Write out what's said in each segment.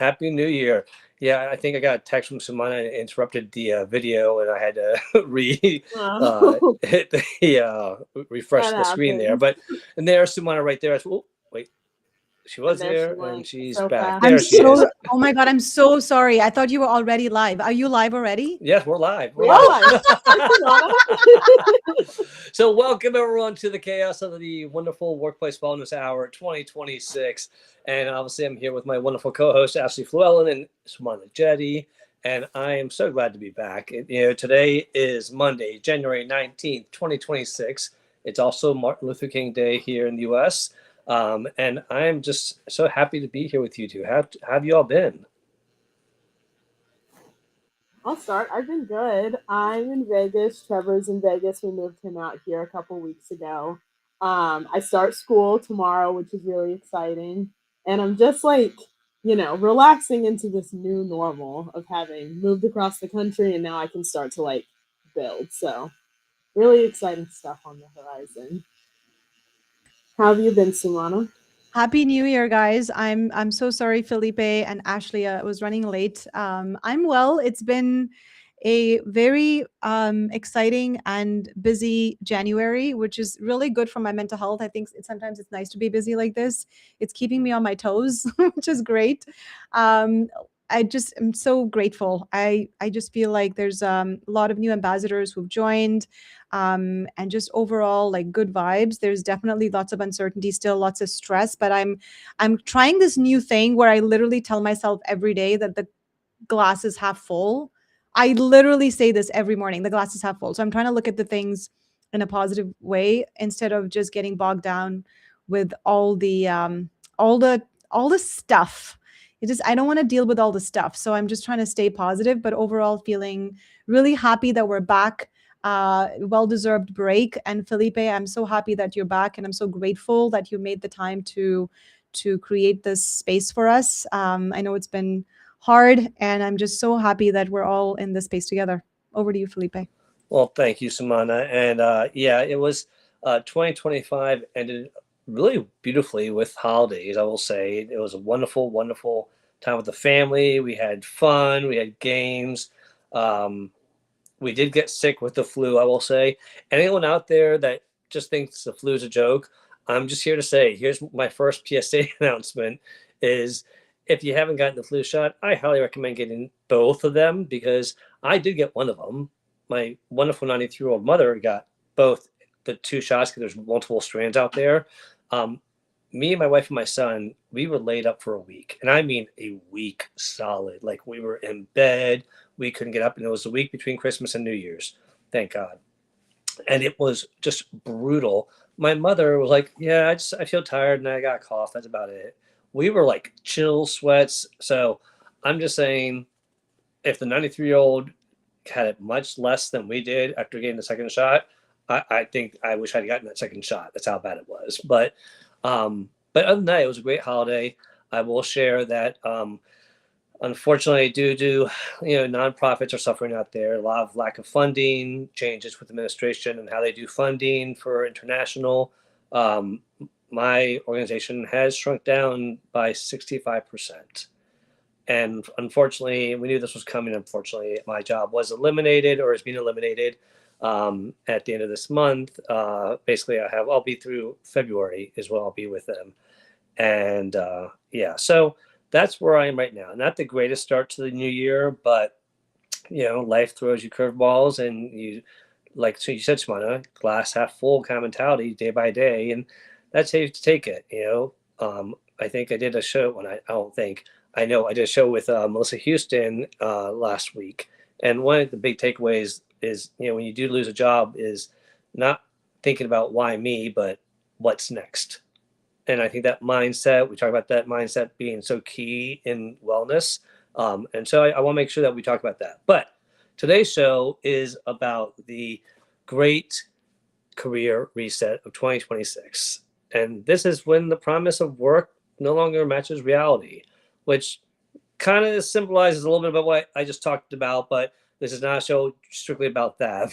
Happy New Year. Yeah, I think I got a text from someone and it interrupted the video, and I had to Oh, hit the refresh that the screen there. happens. But and there's Sumana right there. Oh, wait, she And was there she there and went she's so back. fast. There she is. Oh my God, I'm so sorry. I thought you were already live. Are you live already? Yes, we're live. We're We are live. Oh, live. Hi, Simona. So welcome everyone to the chaos of the wonderful workplace wellness hour 2026. And obviously I'm here with my wonderful co-host Ashley Llewellyn and Sumana Jetty. And I am so glad to be back. Today is Monday, January 19th, 2026. It's also Martin Luther King Day here in the US. And I'm just so happy to be here with you two. How have you all been? I'll start. I've been good. I'm in Vegas. Trevor's in Vegas. We moved him out here a couple weeks ago. I start school tomorrow, which is really exciting. And I'm just like, relaxing into this new normal of having moved across the country and now I can start to like build. So, really exciting stuff on the horizon. How have you been, Simona? Happy New Year, guys. I'm so sorry, Felipe and Ashley. I was running late. I'm well. It's been a very exciting and busy January, which is really good for my mental health. I think sometimes it's nice to be busy like this. It's keeping me on my toes, which is great. Um, I just am so grateful. I just feel like there's a lot of new ambassadors who've joined, and just overall like good vibes. There's definitely lots of uncertainty, still lots of stress, but I'm trying this new thing where I literally tell myself every day that the glass is half full. I literally say this every morning, the glass is half full. So I'm trying to look at the things in a positive way instead of just getting bogged down with all the all the stuff. It just I don't want to deal with all the stuff. So I'm just trying to stay positive, but overall feeling really happy that we're back. Well-deserved break. And Felipe, I'm so happy that you're back, and I'm so grateful that you made the time to create this space for us. I know it's been hard, and I'm just so happy that we're all in this space together. Over to you, Felipe. Well, thank you, Samana. And yeah, it was 2025 ended really beautifully with holidays, I will say. It was a wonderful, wonderful time with the family. We had fun, we had games. Um, we did get sick with the flu, I will say. Anyone out there that just thinks the flu is a joke, I'm just here to say, here's my first PSA announcement is if you haven't gotten the flu shot, I highly recommend getting both of them because I did get one of them. My wonderful 93-year-old mother got both the two shots because there's multiple strands out there. Um, Me and my wife and my son, we were laid up for a week. And I mean a week solid. Like we were in bed, we couldn't get up. And it was the week between Christmas and New Year's. Thank God. And it was just brutal. My mother was like, "Yeah, I feel tired and I got a cough. That's about it." We were like chill sweats. So I'm just saying, if the 93-year-old had it much less than we did after getting the second shot, I think I wish I'd gotten that second shot. That's how bad it was. But other than that, it was a great holiday. I will share that unfortunately, due to nonprofits are suffering out there, a lot of lack of funding, changes with administration and how they do funding for international. Um, my organization has shrunk down by 65%. And unfortunately, we knew this was coming. Unfortunately, my job was eliminated or is being eliminated at the end of this month. Basically, I'll be through February is when I'll be with them. And yeah, so that's where I am right now. Not the greatest start to the new year, but life throws you curveballs, and like so you said, Shmana, glass half full kind of mentality day by day, and that's how you have to take it. I think I did a show when I don't think I know I did a show with Melissa Houston last week, and one of the big takeaways is when you do lose a job is not thinking about why me, but what's next. And I think that mindset, we talk about that mindset being so key in wellness. And so I want to make sure that we talk about that. But today's show is about the great career reset of 2026. And this is when the promise of work no longer matches reality, which kind of symbolizes a little bit about what I just talked about, but this is not a show strictly about that.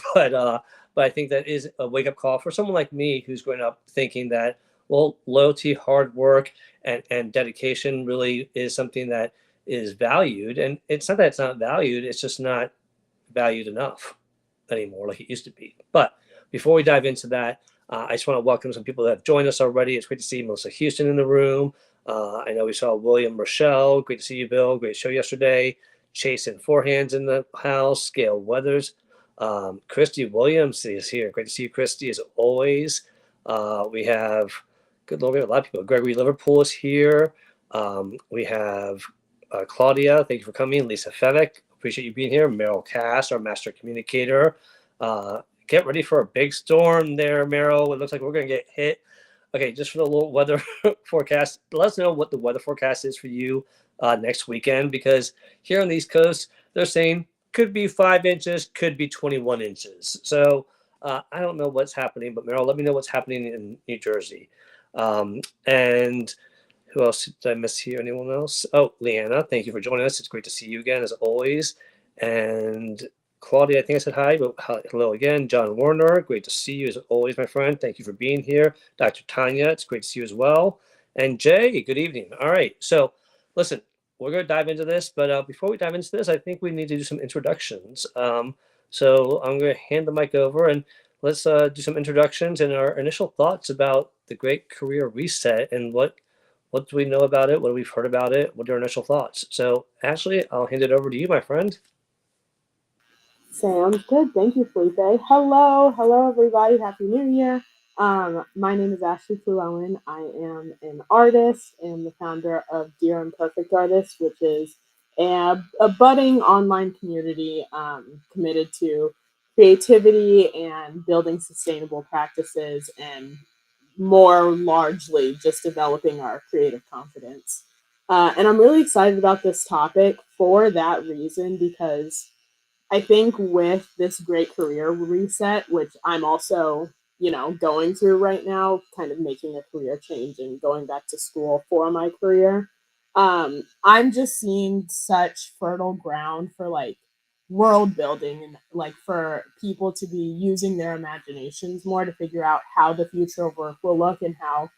But I think that is a wake up call for someone like me who's growing up thinking that, well, loyalty, hard work, and dedication really is something that is valued. And it's not that it's not valued, it's just not valued enough anymore like it used to be. But before we dive into that, I just want to welcome some people that have joined us already. It's great to see Melissa Houston in the room. I know we saw William Rochelle. Great to see you, Bill. Great show yesterday. Chase and Forehands in the house. Gail Weathers. Christy Williams is here. Great to see you, Christy, as always. We have, good Lord, we have a lot of people. Gregory Liverpool is here. We have Claudia. Thank you for coming. Lisa Fevick. Appreciate you being here. Meryl Cass, our master communicator. Get ready for a big storm there, Meryl. It looks like we're going to get hit. Okay, just for the little weather forecast, let us know what the weather forecast is for you next weekend, because here on the East Coast, they're saying could be 5 inches, could be 21 inches. So I don't know what's happening, but Meryl, let me know what's happening in New Jersey. And who else did I miss here? Anyone else? Oh, Leanna, thank you for joining us. It's great to see you again, as always. And Claudia, I think I said hi, but hello again. John Warner, great to see you as always, my friend. Thank you for being here. Dr. Tanya, it's great to see you as well. And Jay, good evening. All right, so listen, we're going to dive into this, but before we dive into this, I think we need to do some introductions. So I'm going to hand the mic over and let's do some introductions and our initial thoughts about the Great Career Reset and what do we know about it? What have we heard about it? What are our initial thoughts? So Ashley, I'll hand it over to you, my friend. Sounds good. Thank you, Felipe. Hello, hello, everybody. Happy New Year. My name is Ashley Llewellyn. I am an artist and the founder of Dear Imperfect Artists, which is a budding online community committed to creativity and building sustainable practices, and more largely just developing our creative confidence. And I'm really excited about this topic for that reason, because I think with this great career reset, which I'm also, going through right now, kind of making a career change and going back to school for my career, I'm just seeing such fertile ground for like world building, and like for people to be using their imaginations more to figure out how the future of work will look, and how,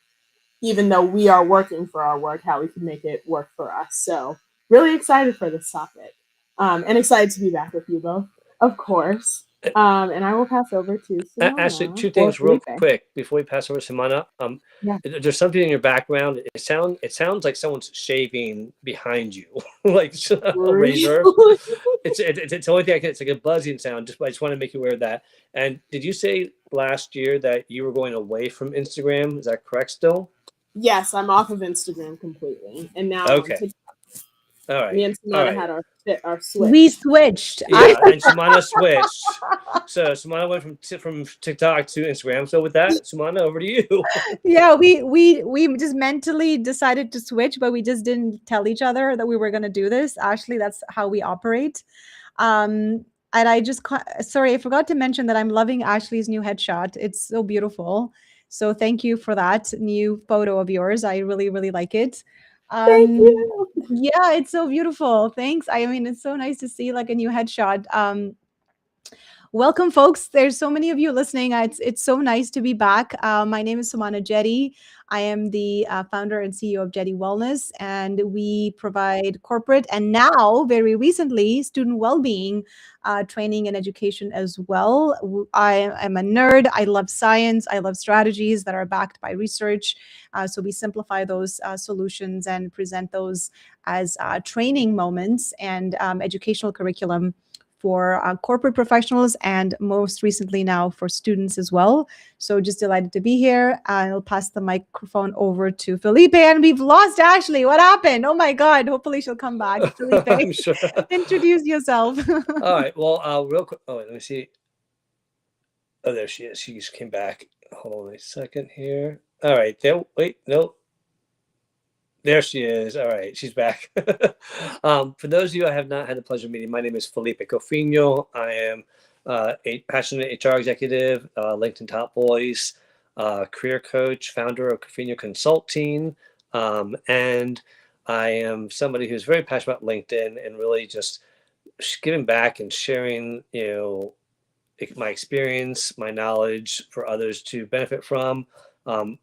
even though we are working for our work, how we can make it work for us. So really excited for this topic, and excited to be back with you both, of course. And I will pass over to Ashley, Simona two or things real Felipe. quick before we pass over to Simona. Yeah. There's something in your background. It sounds like someone's shaving behind you, like a razor. Really? It's the only thing I can. It's like a buzzing sound. I just want to make you aware of that. And did you say last year that you were going away from Instagram? Is that correct still? Yes, I'm off of Instagram completely, and now I'm on Okay. TikTok. All right. Me and All Simona right. had our We switch. switched. Yeah, and Simona switched. So Simona went from TikTok to Instagram. So with that, Simona, over to you. Yeah, we just mentally decided to switch, but we just didn't tell each other that we were going to do this. Actually, that's how we operate. And I just sorry, I forgot to mention that I'm loving Ashley's new headshot. It's so beautiful. So thank you for that new photo of yours. I really, really like it. Thank Um, you. yeah, it's so beautiful. Thanks. I mean, it's so nice to see like a new headshot. Welcome, folks. There's so many of you listening. It's so nice to be back. My name is Sumana Jetty. I am the founder and CEO of Jetty Wellness, and we provide corporate and now, very recently, student well-being training and education as well. I am a nerd. I love science. I love strategies that are backed by research. So we simplify those solutions and present those as training moments and educational curriculum for corporate professionals, and most recently now for students as well. So just delighted to be here. I'll pass the microphone over to Felipe, and we've lost Ashley. What happened? Oh my God. Hopefully she'll come back. Felipe, I'm sure. introduce yourself. All right. Well, real quick. Oh, wait, let me see. Oh, there she is. She just came back. Hold on a second here. All right. There. Wait. No. There she is. All right, she's back. For those of you I have not had the pleasure of meeting, my name is Felipe Cofino. I am a passionate HR executive, LinkedIn top voice, career coach, founder of Cofino Consulting, and I am somebody who's very passionate about LinkedIn and really just giving back and sharing, my experience, my knowledge for others to benefit from,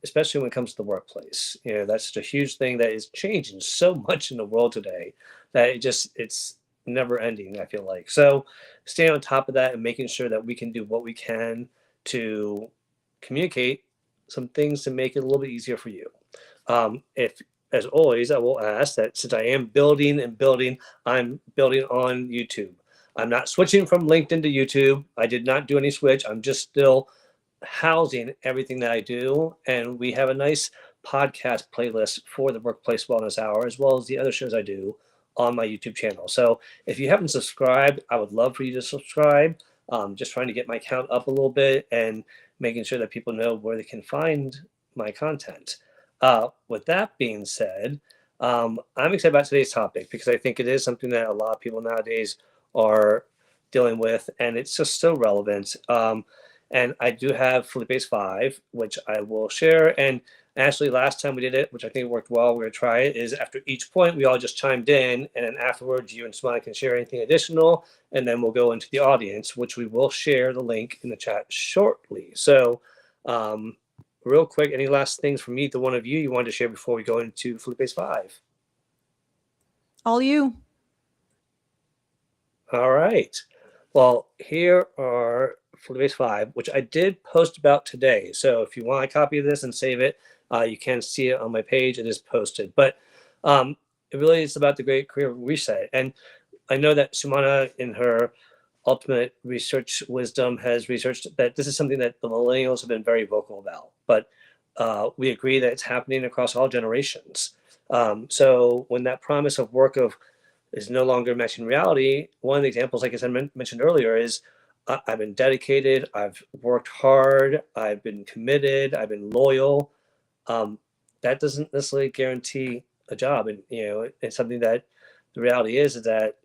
especially when it comes to the workplace. That's just a huge thing that is changing so much in the world today. that it's never ending, I feel like. So staying on top of that and making sure that we can do what we can to communicate some things to make it a little bit easier for you. If, as always, I will ask that since I am building and building, I'm building on YouTube. I'm not switching from LinkedIn to YouTube. I did not do any switch. I'm just still housing everything that I do. And we have a nice podcast playlist for the Workplace Wellness Hour, as well as the other shows I do on my YouTube channel. So if you haven't subscribed, I would love for you to subscribe. Just trying to get my count up a little bit and making sure that people know where they can find my content. With that being said, I'm excited about today's topic because I think it is something that a lot of people nowadays are dealing with, and it's just so relevant. And I do have Felipe's five, which I will share. And actually, last time we did it, which I think worked well, we're going to try it, is after each point, we all just chimed in. And then afterwards, you and Smiley can share anything additional. And then we'll go into the audience, which we will share the link in the chat shortly. So, real quick, any last things from either one of you wanted to share before we go into Felipe's five? All you. All right. Well, here are Felipe's five, which I did post about today. So if you want a copy of this and save it, you can see it on my page. It is posted. But it really is about the Great Career Reset. And I know that Sumana, in her ultimate research wisdom, has researched that this is something that the millennials have been very vocal about. But we agree that it's happening across all generations. So when that promise of work of is no longer matching reality, one of the examples, like I said, mentioned earlier, is I've been dedicated, I've worked hard, I've been committed, I've been loyal. That doesn't necessarily guarantee a job. And, it's something that the reality is that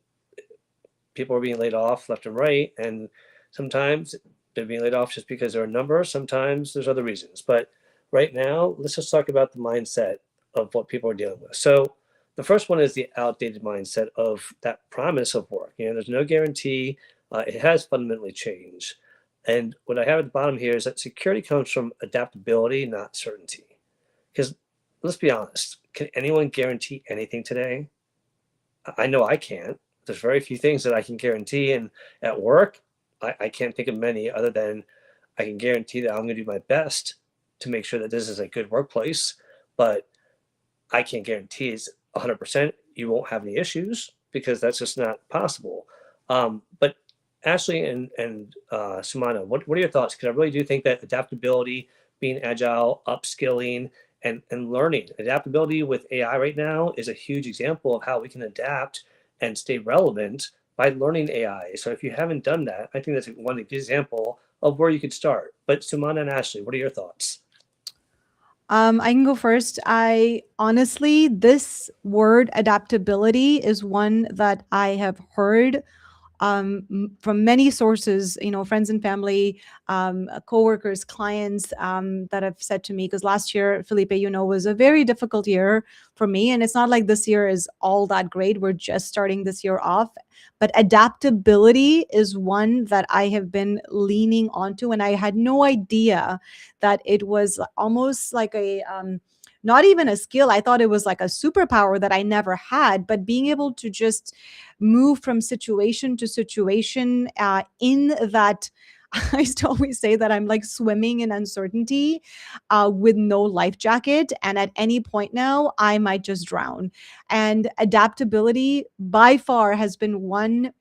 people are being laid off left and right. And sometimes they're being laid off just because they're a number. Sometimes there's other reasons. But right now, let's just talk about the mindset of what people are dealing with. So the first one is the outdated mindset of that promise of work. There's no guarantee. It has fundamentally changed. And what I have at the bottom here is that security comes from adaptability, not certainty. Because let's be honest, can anyone guarantee anything today? I know I can't. There's very few things that I can guarantee. And at work, I can't think of many other than I can guarantee that I'm going to do my best to make sure that this is a good workplace. But I can't guarantee it's 100% you won't have any issues because that's just not possible. But Ashley and Sumana, what are your thoughts? Because I really do think that adaptability, being agile, upskilling, and learning. Adaptability with AI right now is a huge example of how we can adapt and stay relevant by learning AI. So if you haven't done that, I think that's one example of where you could start. But Sumana and Ashley, what are your thoughts? I can go first. I honestly, this word adaptability is one that I have heard from many sources, friends and family, coworkers, clients that have said to me, because last year, Felipe, was a very difficult year for me. And it's not like this year is all that great. We're just starting this year off. But adaptability is one that I have been leaning onto. And I had no idea that it was almost like not even a skill. I thought it was like a superpower that I never had, but being able to just move from situation to situation in that I used to always say that I'm like swimming in uncertainty with no life jacket. And at any point now, I might just drown. And adaptability by far has been one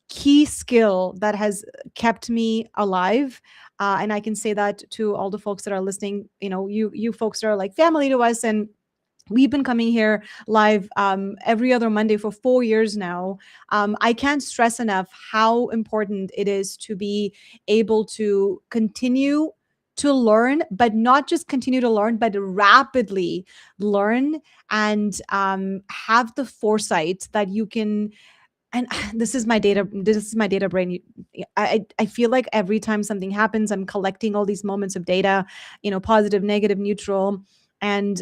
key skill that has kept me alive. And I can say that to all the folks that are listening. You folks are like family to us, and we've been coming here live every other Monday for 4 years now. I can't stress enough how important it is to be able to continue to learn, but not just continue to learn, but rapidly learn and have the foresight that you can. And this is my data brain. I feel like every time something happens, I'm collecting all these moments of data, positive, negative, neutral. And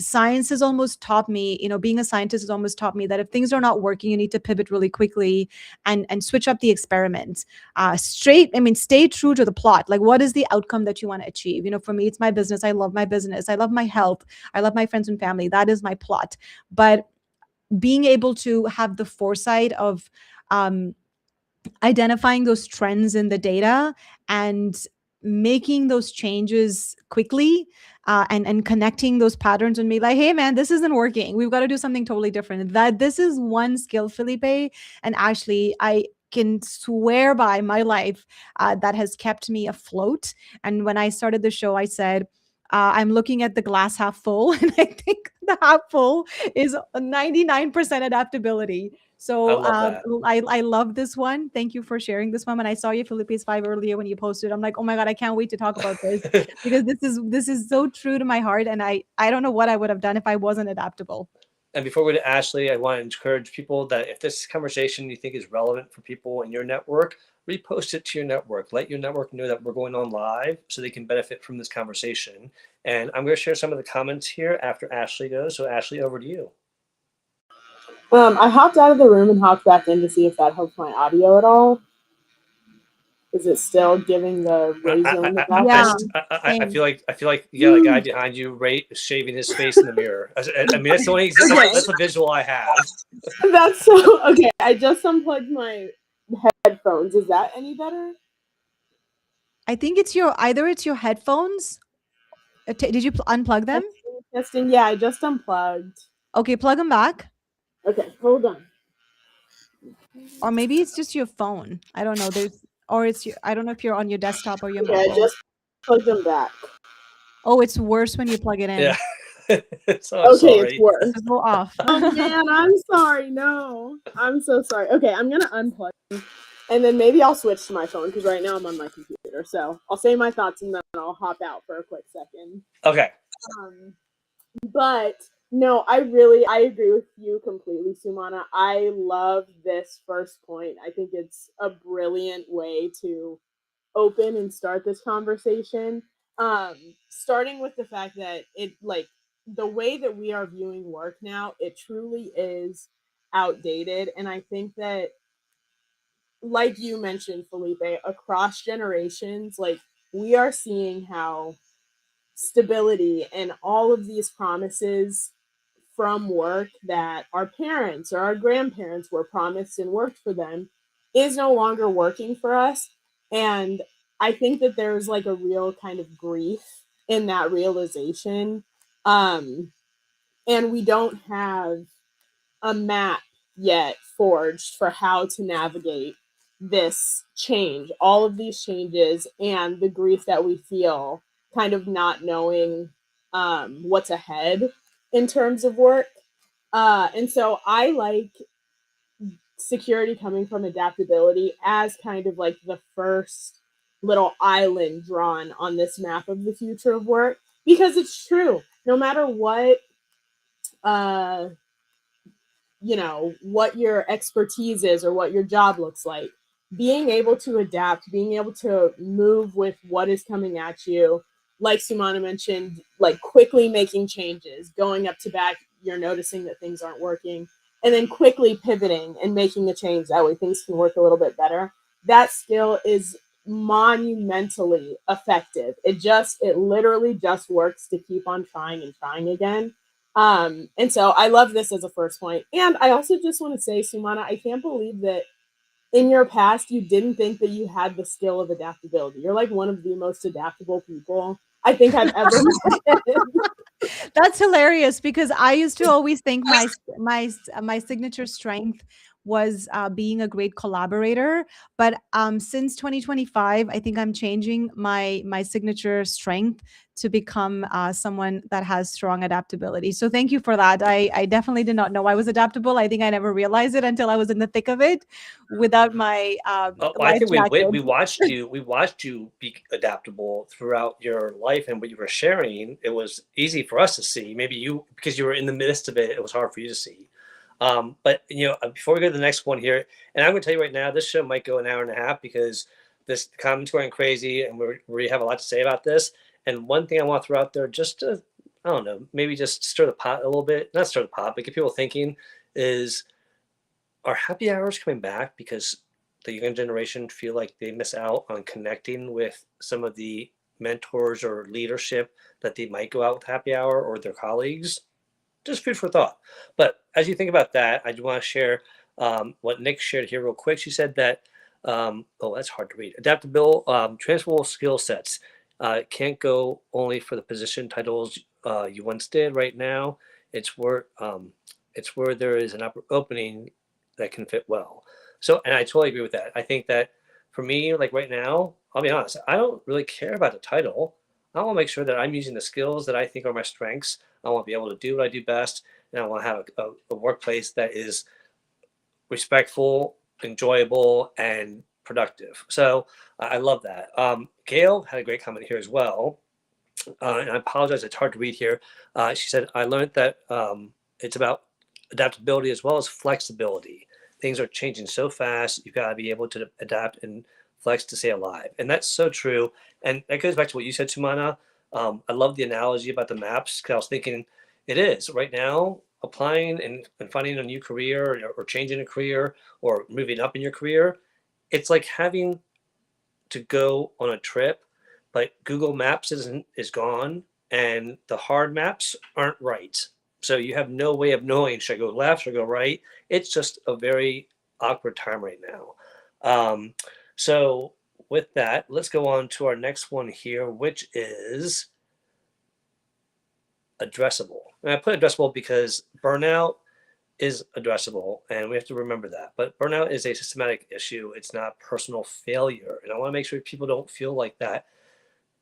science has almost taught me, being a scientist has almost taught me that if things are not working, you need to pivot really quickly and switch up the experiment. Stay true to the plot. Like, what is the outcome that you want to achieve? For me, it's my business. I love my business. I love my health. I love my friends and family. That is my plot. But being able to have the foresight of um, identifying those trends in the data and making those changes quickly, and connecting those patterns and be like, hey man, this isn't working, we've got to do something totally different. That this is one skill, Felipe and Ashley, I can swear by my life, that has kept me afloat. And when I started the show, I said, I'm looking at the glass half full, and I think the half full is 99% adaptability. I So love that. I love this one. Thank you for sharing this one. And I saw you Felipe's 5 earlier when you posted. I'm like, oh my god, I can't wait to talk about this, because this is so true to my heart, and I don't know what I would have done if I wasn't adaptable. And before we go to Ashley, I want to encourage people that if this conversation you think is relevant for people in your network, repost it to your network. Let your network know that we're going on live so they can benefit from this conversation. And I'm going to share some of the comments here after Ashley goes. So, Ashley, over to you. I hopped out of the room and hopped back in to see if that helped my audio at all. Is it still giving the razor in the Yeah, background? I same. feel like you got a guy behind you, Ray, shaving his face in the mirror. I mean, that's the only that's a visual I have. That's so okay. I just unplugged my headphones. Is that any better? I think it's your headphones. Did you unplug them? Testing. Yeah, I just unplugged. Okay, plug them back. Okay, hold on. Or maybe it's just your phone. I don't know. I don't know if you're on your desktop or your Okay, I MacBook. just plugged them back. Oh, it's worse when you plug it in. Yeah. So Okay, sorry. it's worse. So go off. Oh man, I'm sorry. No, I'm so sorry. Okay, I'm gonna unplug, and then maybe I'll switch to my phone because right now I'm on my computer. So I'll say my thoughts and then I'll hop out for a quick second. Okay. But no, I agree with you completely, Sumana. I love this first point. I think it's a brilliant way to open and start this conversation. Starting with the fact that it like the way that we are viewing work now, it truly is outdated. And I think that, like you mentioned, Felipe, across generations, like we are seeing how stability and all of these promises from work that our parents or our grandparents were promised and worked for them is no longer working for us. And I think that there's like a real kind of grief in that realization. And we don't have a map yet forged for how to navigate this change, all of these changes, and the grief that we feel, kind of not knowing what's ahead in terms of work. And so I like security coming from adaptability as kind of like the first little island drawn on this map of the future of work, because it's true. No matter what uh, what your expertise is or what your job looks like, being able to adapt, being able to move with what is coming at you, like Sumana mentioned, like quickly making changes, going up to back, you're noticing that things aren't working, and then quickly pivoting and making a change, that way things can work a little bit better. That skill is monumentally effective. It literally just works to keep on trying and trying again. And so I love this as a first point. And I also just want to say, Sumana, I can't believe that in your past you didn't think that you had the skill of adaptability. You're like one of the most adaptable people I think I've ever met. That's hilarious, because I used to always think my signature strength was being a great collaborator. But since 2025, I think I'm changing my signature strength to become someone that has strong adaptability. So thank you for that. I definitely did not know I was adaptable. I think I never realized it until I was in the thick of it without my Well, I life think jacket. we watched you be adaptable throughout your life, and what you were sharing, it was easy for us to see. Maybe you, because you were in the midst of it, it was hard for you to see. But before we go to the next one here, and I'm going to tell you right now, this show might go an hour and a half because this comments going crazy, and we have a lot to say about this. And one thing I want to throw out there, just to, I don't know, maybe just stir the pot a little bit, not stir the pot, but get people thinking, is, are happy hours coming back because the young generation feel like they miss out on connecting with some of the mentors or leadership that they might go out with happy hour or their colleagues? Just food for thought. But as you think about that, I do want to share what Nick shared here real quick. She said that, oh, that's hard to read. Adaptable, transferable skill sets can't go only for the position titles you once did. Right now, it's where it's where there is an opening that can fit well. So, and I totally agree with that. I think that for me, like right now, I'll be honest, I don't really care about the title. I want to make sure that I'm using the skills that I think are my strengths. I want to be able to do what I do best, and I want to have a workplace that is respectful, enjoyable, and productive. So I love that. Gail had a great comment here as well. And I apologize, it's hard to read here. She said, I learned that it's about adaptability as well as flexibility. Things are changing so fast, you've got to be able to adapt and flex to stay alive. And that's so true. And that goes back to what you said, Sumana. I love the analogy about the maps because I was thinking it is right now applying and finding a new career or changing a career or moving up in your career. It's like having to go on a trip, but Google Maps is gone and the hard maps aren't right. So you have no way of knowing should I go left, should I go right. It's just a very awkward time right now. So with that, let's go on to our next one here, which is addressable. And I put addressable because burnout is addressable, and we have to remember that. But burnout is a systematic issue. It's not personal failure. And I want to make sure people don't feel like that.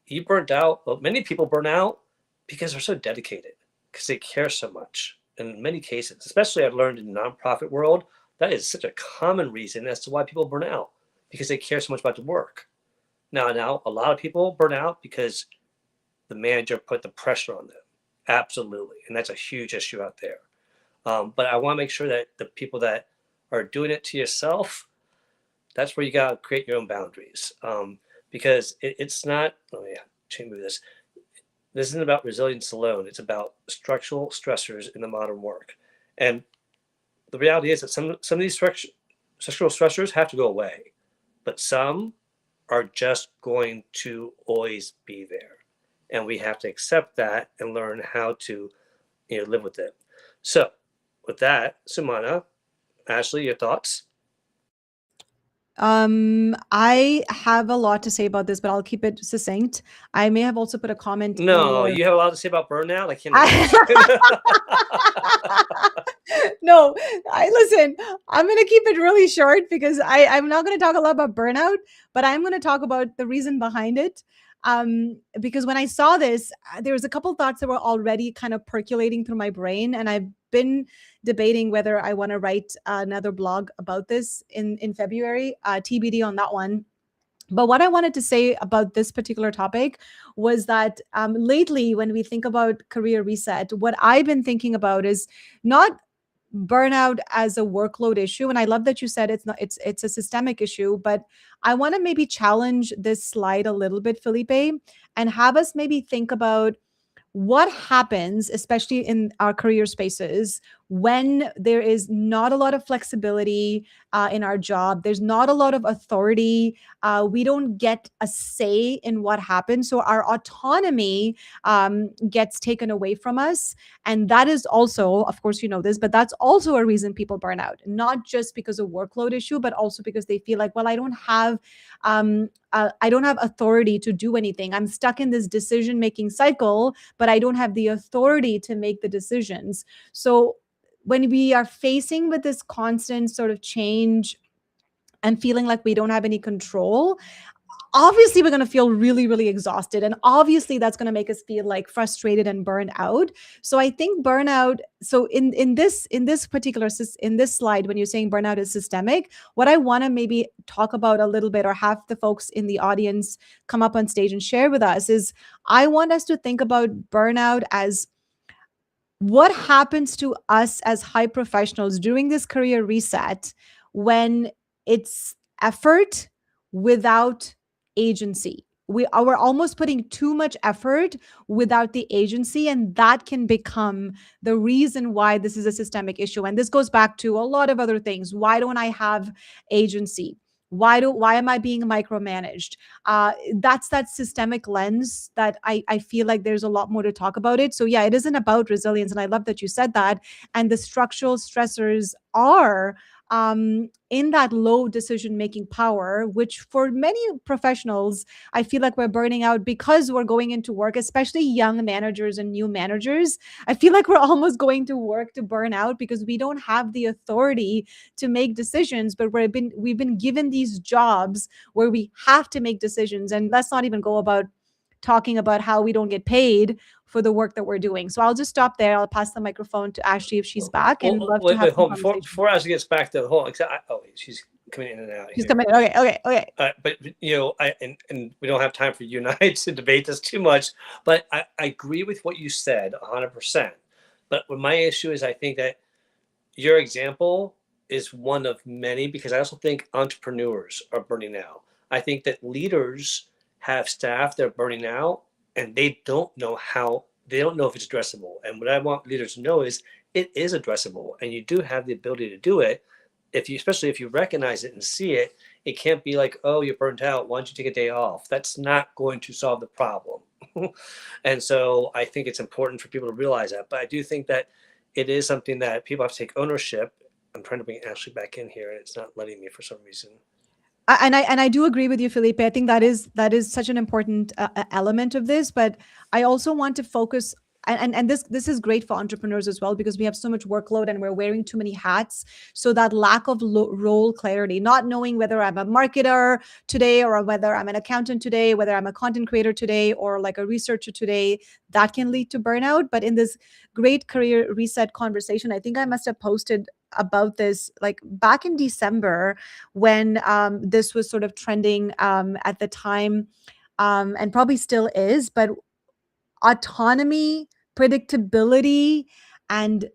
You burnt out, well, many people burn out because they're so dedicated, because they care so much. In many cases, especially I've learned in the nonprofit world, that is such a common reason as to why people burn out, because they care so much about the work. Now, a lot of people burn out because the manager put the pressure on them. Absolutely. And that's a huge issue out there. But I want to make sure that the people that are doing it to yourself, that's where you got to create your own boundaries. Because it's not, oh yeah, change this. This isn't about resilience alone. It's about structural stressors in the modern work. And the reality is that some of these structural stressors have to go away, but some are just going to always be there. And we have to accept that and learn how to live with it. So with that, Sumana, Ashley, your thoughts? I have a lot to say about this, but I'll keep it succinct. I may have also put a comment in No, your you have a lot to say about burnout. I can't imagine. No, I listen. I'm gonna keep it really short because I'm not gonna talk a lot about burnout, but I'm gonna talk about the reason behind it. Because when I saw this, there was a couple thoughts that were already kind of percolating through my brain, and I've been debating whether I want to write another blog about this in February. TBD on that one. But what I wanted to say about this particular topic was that lately, when we think about career reset, what I've been thinking about is not burnout as a workload issue. And I love that you said it's a systemic issue, but I want to maybe challenge this slide a little bit, Felipe, and have us maybe think about what happens, especially in our career spaces, when there is not a lot of flexibility in our job, there's not a lot of authority, we don't get a say in what happens. So our autonomy gets taken away from us. And that is also, of course, you know this, but that's also a reason people burn out, not just because of workload issue, but also because they feel like, well, I don't have authority to do anything. I'm stuck in this decision-making cycle, but I don't have the authority to make the decisions. So when we are facing with this constant sort of change and feeling like we don't have any control, obviously we're going to feel really, really exhausted. And obviously that's going to make us feel like frustrated and burned out. So I think burnout, so in this particular, in this slide, when you're saying burnout is systemic, what I want to maybe talk about a little bit, or have the folks in the audience come up on stage and share with us, is I want us to think about burnout as what happens to us as high professionals during this career reset when it's effort without agency. We're almost putting too much effort without the agency, and that can become the reason why this is a systemic issue. And this goes back to a lot of other things. Why don't I have agency? Why am I being micromanaged? That's that systemic lens that I feel like there's a lot more to talk about it. So yeah, it isn't about resilience, and I love that you said that. And the structural stressors are in that low decision making power, which for many professionals, I feel like we're burning out because we're going into work, especially young managers and new managers. I feel like we're almost going to work to burn out because we don't have the authority to make decisions, but we've been given these jobs where we have to make decisions. And let's not even go about talking about how we don't get paid for the work that we're doing. So I'll just stop there. I'll pass the microphone to Ashley if she's back, and love to Wait, have wait, some hold on. conversation. Before Ashley gets back to the whole, oh, wait, she's coming in and out She's here. coming. Okay, okay, okay. But and we don't have time for you and I to debate this too much. But I agree with what you said 100%. But what my issue is, I think that your example is one of many, because I also think entrepreneurs are burning out. I think that leaders have staff that are burning out, and they don't know if it's addressable. And what I want leaders to know is it is addressable, and you do have the ability to do it. If you, especially if you recognize it and see it, it can't be like, oh, you're burnt out, why don't you take a day off? That's not going to solve the problem. And so I think it's important for people to realize that. But I do think that it is something that people have to take ownership. I'm trying to bring Ashley back in here, and it's not letting me for some reason. And I do agree with you, Felipe. I think that is such an important element of this. But I also want to focus. And this is great for entrepreneurs as well, because we have so much workload and we're wearing too many hats. So that lack of role clarity, not knowing whether I'm a marketer today or whether I'm an accountant today, whether I'm a content creator today or like a researcher today, that can lead to burnout. But in this great career reset conversation, I think I must have posted about this like back in December when this was sort of trending at the time, and probably still is. But autonomy, predictability, and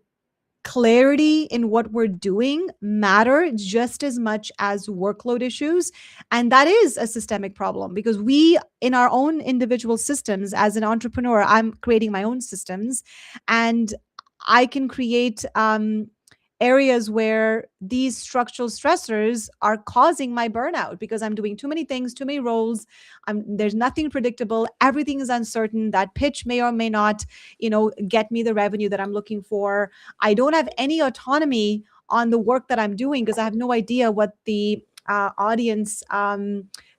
clarity in what we're doing matter just as much as workload issues. And that is a systemic problem, because we, in our own individual systems, as an entrepreneur, I'm creating my own systems, and I can create areas where these structural stressors are causing my burnout because I'm doing too many things, too many roles. There's nothing predictable. Everything is uncertain. That pitch may or may not, get me the revenue that I'm looking for. I don't have any autonomy on the work that I'm doing because I have no idea what the audience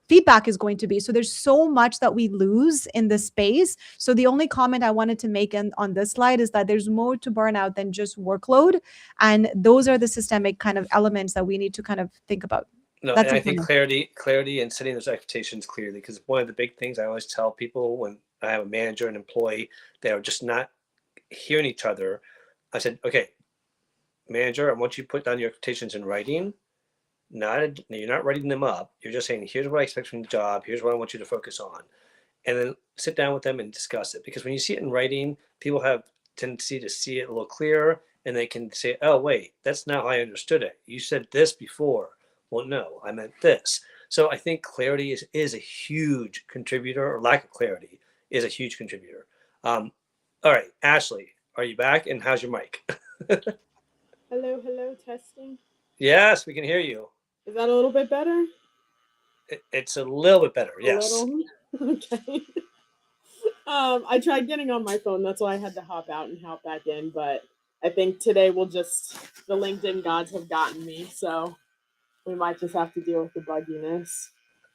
feedback is going to be. So there's so much that we lose in this space. So the only comment I wanted to make on this slide is that there's more to burnout than just workload. And those are the systemic kind of elements that we need to kind of think about. No, That's and I it for think me. clarity and setting those expectations clearly, because one of the big things I always tell people when I have a manager and employee that are just not hearing each other, I said, okay, manager, I want you to put down your expectations in writing. You're not writing them up. You're just saying, here's what I expect from the job. Here's what I want you to focus on, and then sit down with them and discuss it. Because when you see it in writing, people have tendency to see it a little clearer, and they can say, oh, wait, that's not how I understood it. You said this before. Well, no, I meant this. So I think clarity is a huge contributor, or lack of clarity is a huge contributor. All right, Ashley, are you back? And how's your mic? Hello, hello, testing. Yes, we can hear you. Is that a little bit better? It's a little bit better. A Yes. little. Okay. I tried getting on my phone. That's why I had to hop out and hop back in. But I think today the LinkedIn gods have gotten me. So we might just have to deal with the bugginess.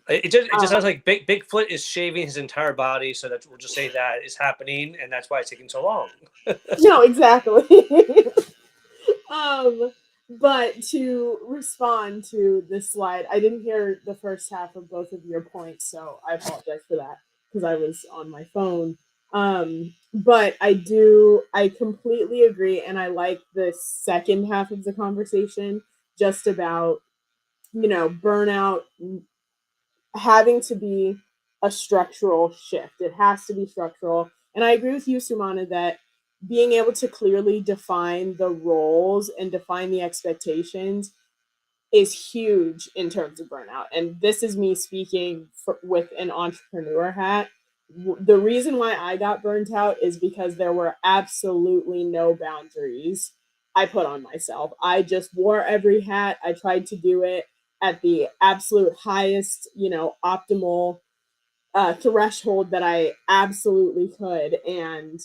It just sounds Um, like Bigfoot is shaving his entire body, so that we'll just say that is happening, and that's why it's taking so long. no, exactly. um, but to respond to this slide, I didn't hear the first half of both of your points, so I apologize for that because I was on my phone. But I completely agree, and I like the second half of the conversation just about, burnout having to be a structural shift. It has to be structural. And I agree with you, Sumana, that being able to clearly define the roles and define the expectations is huge in terms of burnout. And this is me speaking with an entrepreneur hat. The reason why I got burnt out is because there were absolutely no boundaries I put on myself. I just wore every hat. I tried to do it at the absolute highest, optimal threshold that I absolutely could. And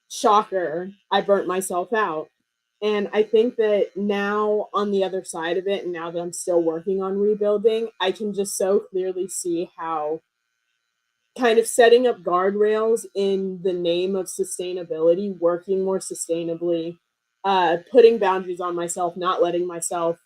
shocker, I burnt myself out. And I think that now, on the other side of it, and now that I'm still working on rebuilding, I can just so clearly see how kind of setting up guardrails in the name of sustainability, working more sustainably, putting boundaries on myself, not letting myself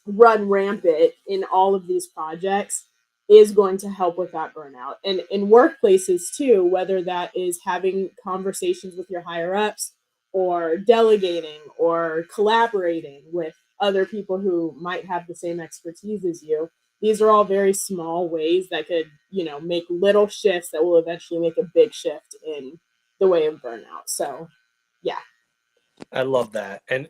run rampant in all of these projects is going to help with that burnout. And in workplaces too, whether that is having conversations with your higher ups or delegating or collaborating with other people who might have the same expertise as you, these are all very small ways that could, make little shifts that will eventually make a big shift in the way of burnout. So yeah. I love that, and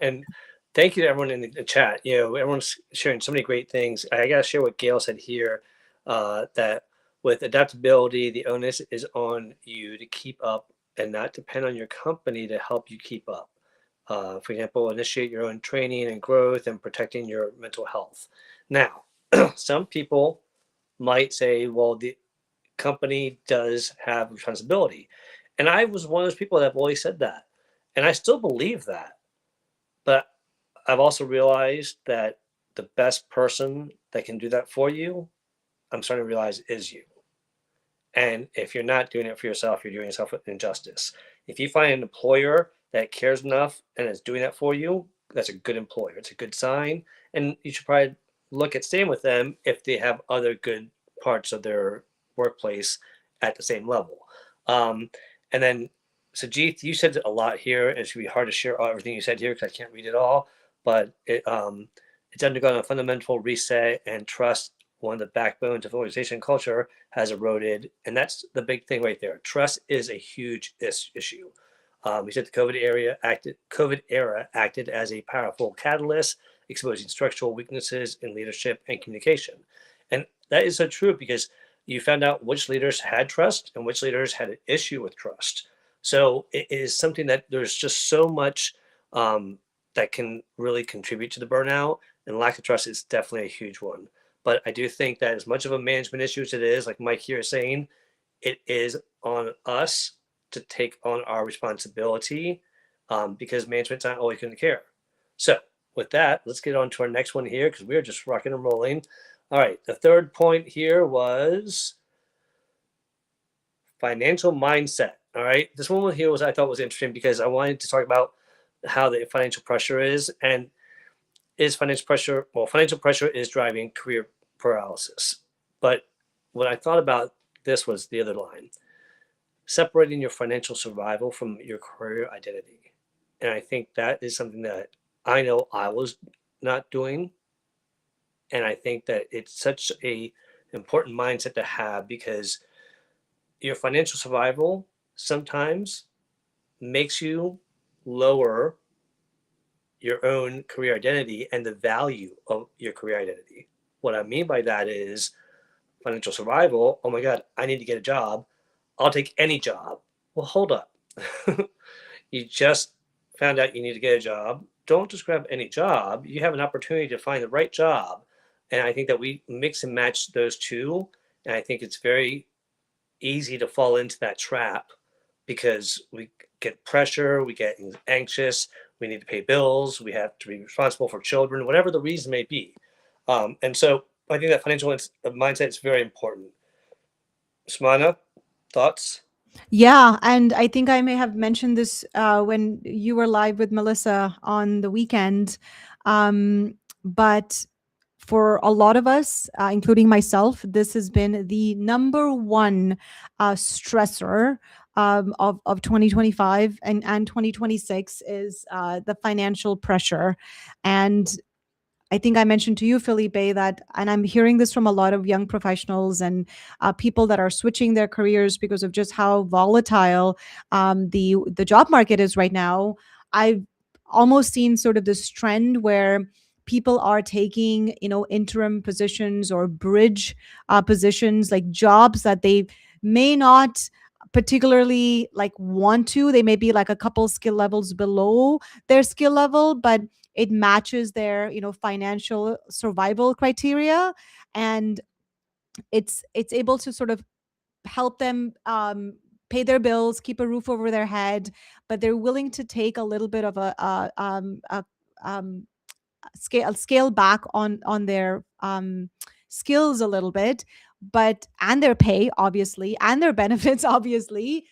thank you to everyone in the chat. Everyone's sharing so many great things. I gotta share what Gail said here, that with adaptability, the onus is on you to keep up and not depend on your company to help you keep up. For example, initiate your own training and growth and protecting your mental health. Now, some people might say, well, the company does have responsibility. And I was one of those people that have always said that. And I still believe that. But I've also realized that the best person that can do that for you, I'm starting to realize, is you. And if you're not doing it for yourself, you're doing yourself an injustice. If you find an employer that cares enough and is doing that for you, that's a good employer. It's a good sign. And you should probably look at staying with them if they have other good parts of their workplace at the same level. Um, and then, Sajith, you said a lot here. It should be hard to share everything you said here because I can't read it all. But it's undergone a fundamental reset, and trust, one of the backbones of organization culture, has eroded, and that's the big thing right there. Trust is a huge issue. We said the COVID era acted as a powerful catalyst, exposing structural weaknesses in leadership and communication, and that is so true because you found out which leaders had trust and which leaders had an issue with trust. So it is something that there's just so much that can really contribute to the burnout, and lack of trust is definitely a huge one. But I do think that as much of a management issue as it is, like Mike here is saying, it is on us to take on our responsibility, because management's not always going to care. So with that, let's get on to our next one here because we're just rocking and rolling. All right, the third point here was financial mindset. All right, this one here was, I thought, was interesting because I wanted to talk about how the financial pressure is, and is financial pressure, well, financial pressure is driving career paralysis. But what I thought about this was the other line: separating your financial survival from your career identity. And I think that is something that I know I was not doing. And I think that it's such a important mindset to have, because your financial survival sometimes makes you lower your own career identity and the value of your career identity. What I mean by that is financial survival. Oh my God, I need to get a job. I'll take any job. Well, hold up. You just found out you need to get a job. Don't just grab any job. You have an opportunity to find the right job. And I think that we mix and match those two. And I think it's very easy to fall into that trap because we get pressure, we get anxious, we need to pay bills, we have to be responsible for children, whatever the reason may be. And so I think that financial mindset is very important. Smana, thoughts? Yeah, and I think I may have mentioned this when you were live with Melissa on the weekend. But for a lot of us, including myself, this has been the number one stressor of 2025 and 2026 is the financial pressure. And I think I mentioned to you, Felipe, that, and I'm hearing this from a lot of young professionals and people that are switching their careers because of just how volatile the job market is right now. I've almost seen sort of this trend where people are taking, interim positions or bridge positions, like jobs that they may not particularly like want to. They may be like a couple skill levels below their skill level, but it matches their, financial survival criteria, and it's able to sort of help them pay their bills, keep a roof over their head, but they're willing to take a little bit of a um, scale back on their skills a little bit, but and their pay obviously and their benefits obviously,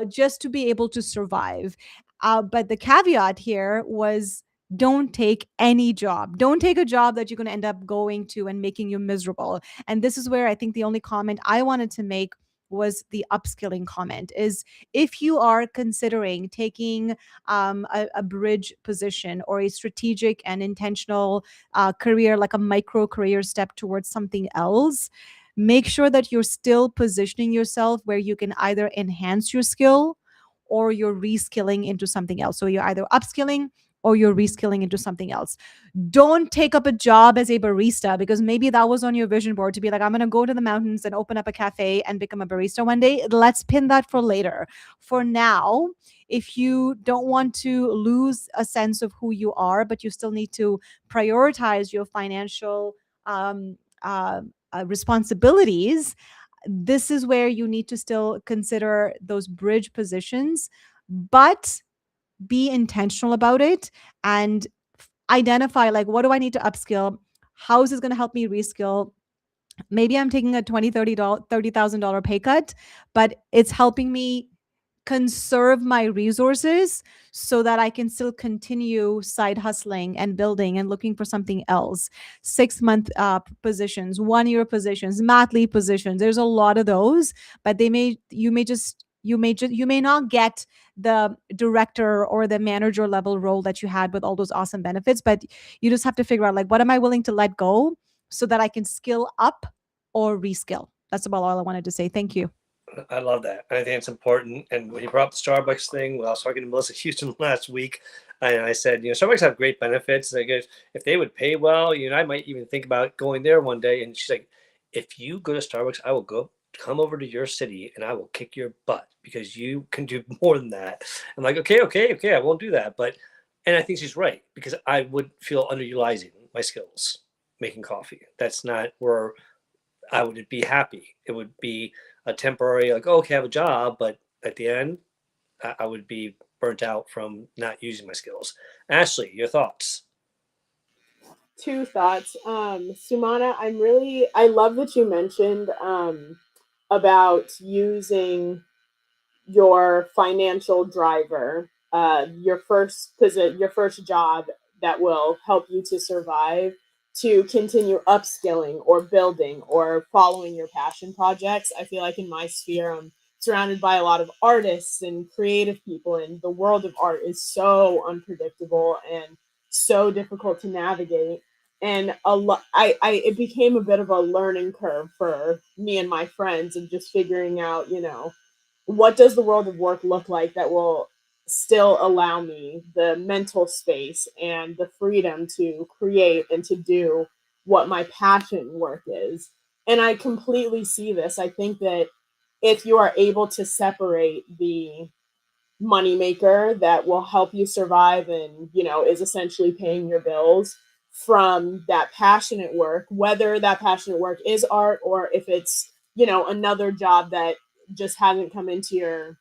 just to be able to survive. But the caveat here was, don't take any job. Don't take a job that you're going to end up going to and making you miserable. And this is where I think the only comment I wanted to make was the upskilling comment, is if you are considering taking a bridge position or a strategic and intentional career, like a micro career step towards something else, make sure that you're still positioning yourself where you can either enhance your skill or you're reskilling into something else. So you're either upskilling or you're reskilling into something else. Don't take up a job as a barista because maybe that was on your vision board to be like, I'm going to go to the mountains and open up a cafe and become a barista one day. Let's pin that for later. For now, if you don't want to lose a sense of who you are, but you still need to prioritize your financial responsibilities, this is where you need to still consider those bridge positions, but be intentional about it and identify, like, what do I need to upskill? How is this going to help me reskill? Maybe I'm taking a $30,000 pay cut, but it's helping me conserve my resources so that I can still continue side hustling and building and looking for something else. 6 month positions, 1 year positions, mat leave positions. There's a lot of those, but you may not get the director or the manager level role that you had with all those awesome benefits, but you just have to figure out, like, what am I willing to let go so that I can skill up or reskill. That's about all I wanted to say. Thank you. I love that. I think it's important. And when you brought up the Starbucks thing, well, I was talking to Melissa Houston last week, and I said, Starbucks have great benefits. I guess if they would pay well, I might even think about going there one day. And she's like, if you go to Starbucks, I will come over to your city and I will kick your butt because you can do more than that. I'm like, okay, I won't do that. And I think she's right because I would feel underutilizing my skills making coffee. That's not where I would be happy. It would be a temporary, like, oh, okay, I have a job, but at the end, I would be burnt out from not using my skills. Ashley, your thoughts? Two thoughts. Sumana, I love that you mentioned about using your financial driver, your first job that will help you to survive, to continue upskilling or building or following your passion projects. I feel like in my sphere, I'm surrounded by a lot of artists and creative people, and the world of art is so unpredictable and so difficult to navigate. And it became a bit of a learning curve for me and my friends, and just figuring out, what does the world of work look like that will still allow me the mental space and the freedom to create and to do what my passion work is. And I completely see this. I think that if you are able to separate the moneymaker that will help you survive and, is essentially paying your bills from that passionate work, whether that passionate work is art or if it's, another job that just hasn't come into your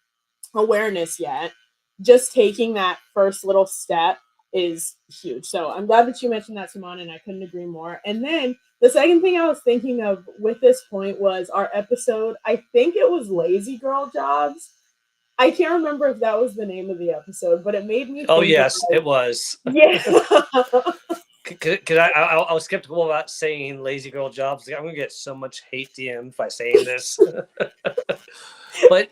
awareness yet, just taking that first little step is huge. So I'm glad that you mentioned that, Simone, and I couldn't agree more. And then the second thing I was thinking of with this point was our episode. I think it was Lazy Girl Jobs. I can't remember if that was the name of the episode, but it made me Oh, think yes, about, it was. yeah. Because I was skeptical about saying lazy girl jobs. I'm going to get so much hate DM by saying this. But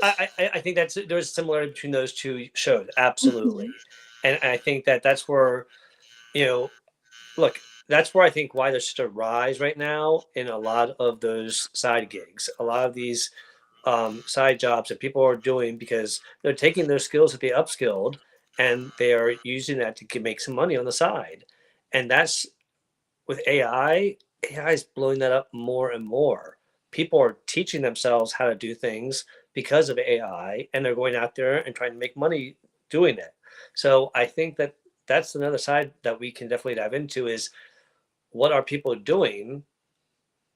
I think there's similarity between those two shows. Absolutely. And I think that's where, look, that's where I think why there's such a rise right now in a lot of those side gigs, a lot of these side jobs that people are doing because they're taking their skills that they upskilled and they are using that to make some money on the side. And that's with AI is blowing that up more and more. People are teaching themselves how to do things because of AI, and they're going out there and trying to make money doing it. So I think that that's another side that we can definitely dive into is what are people doing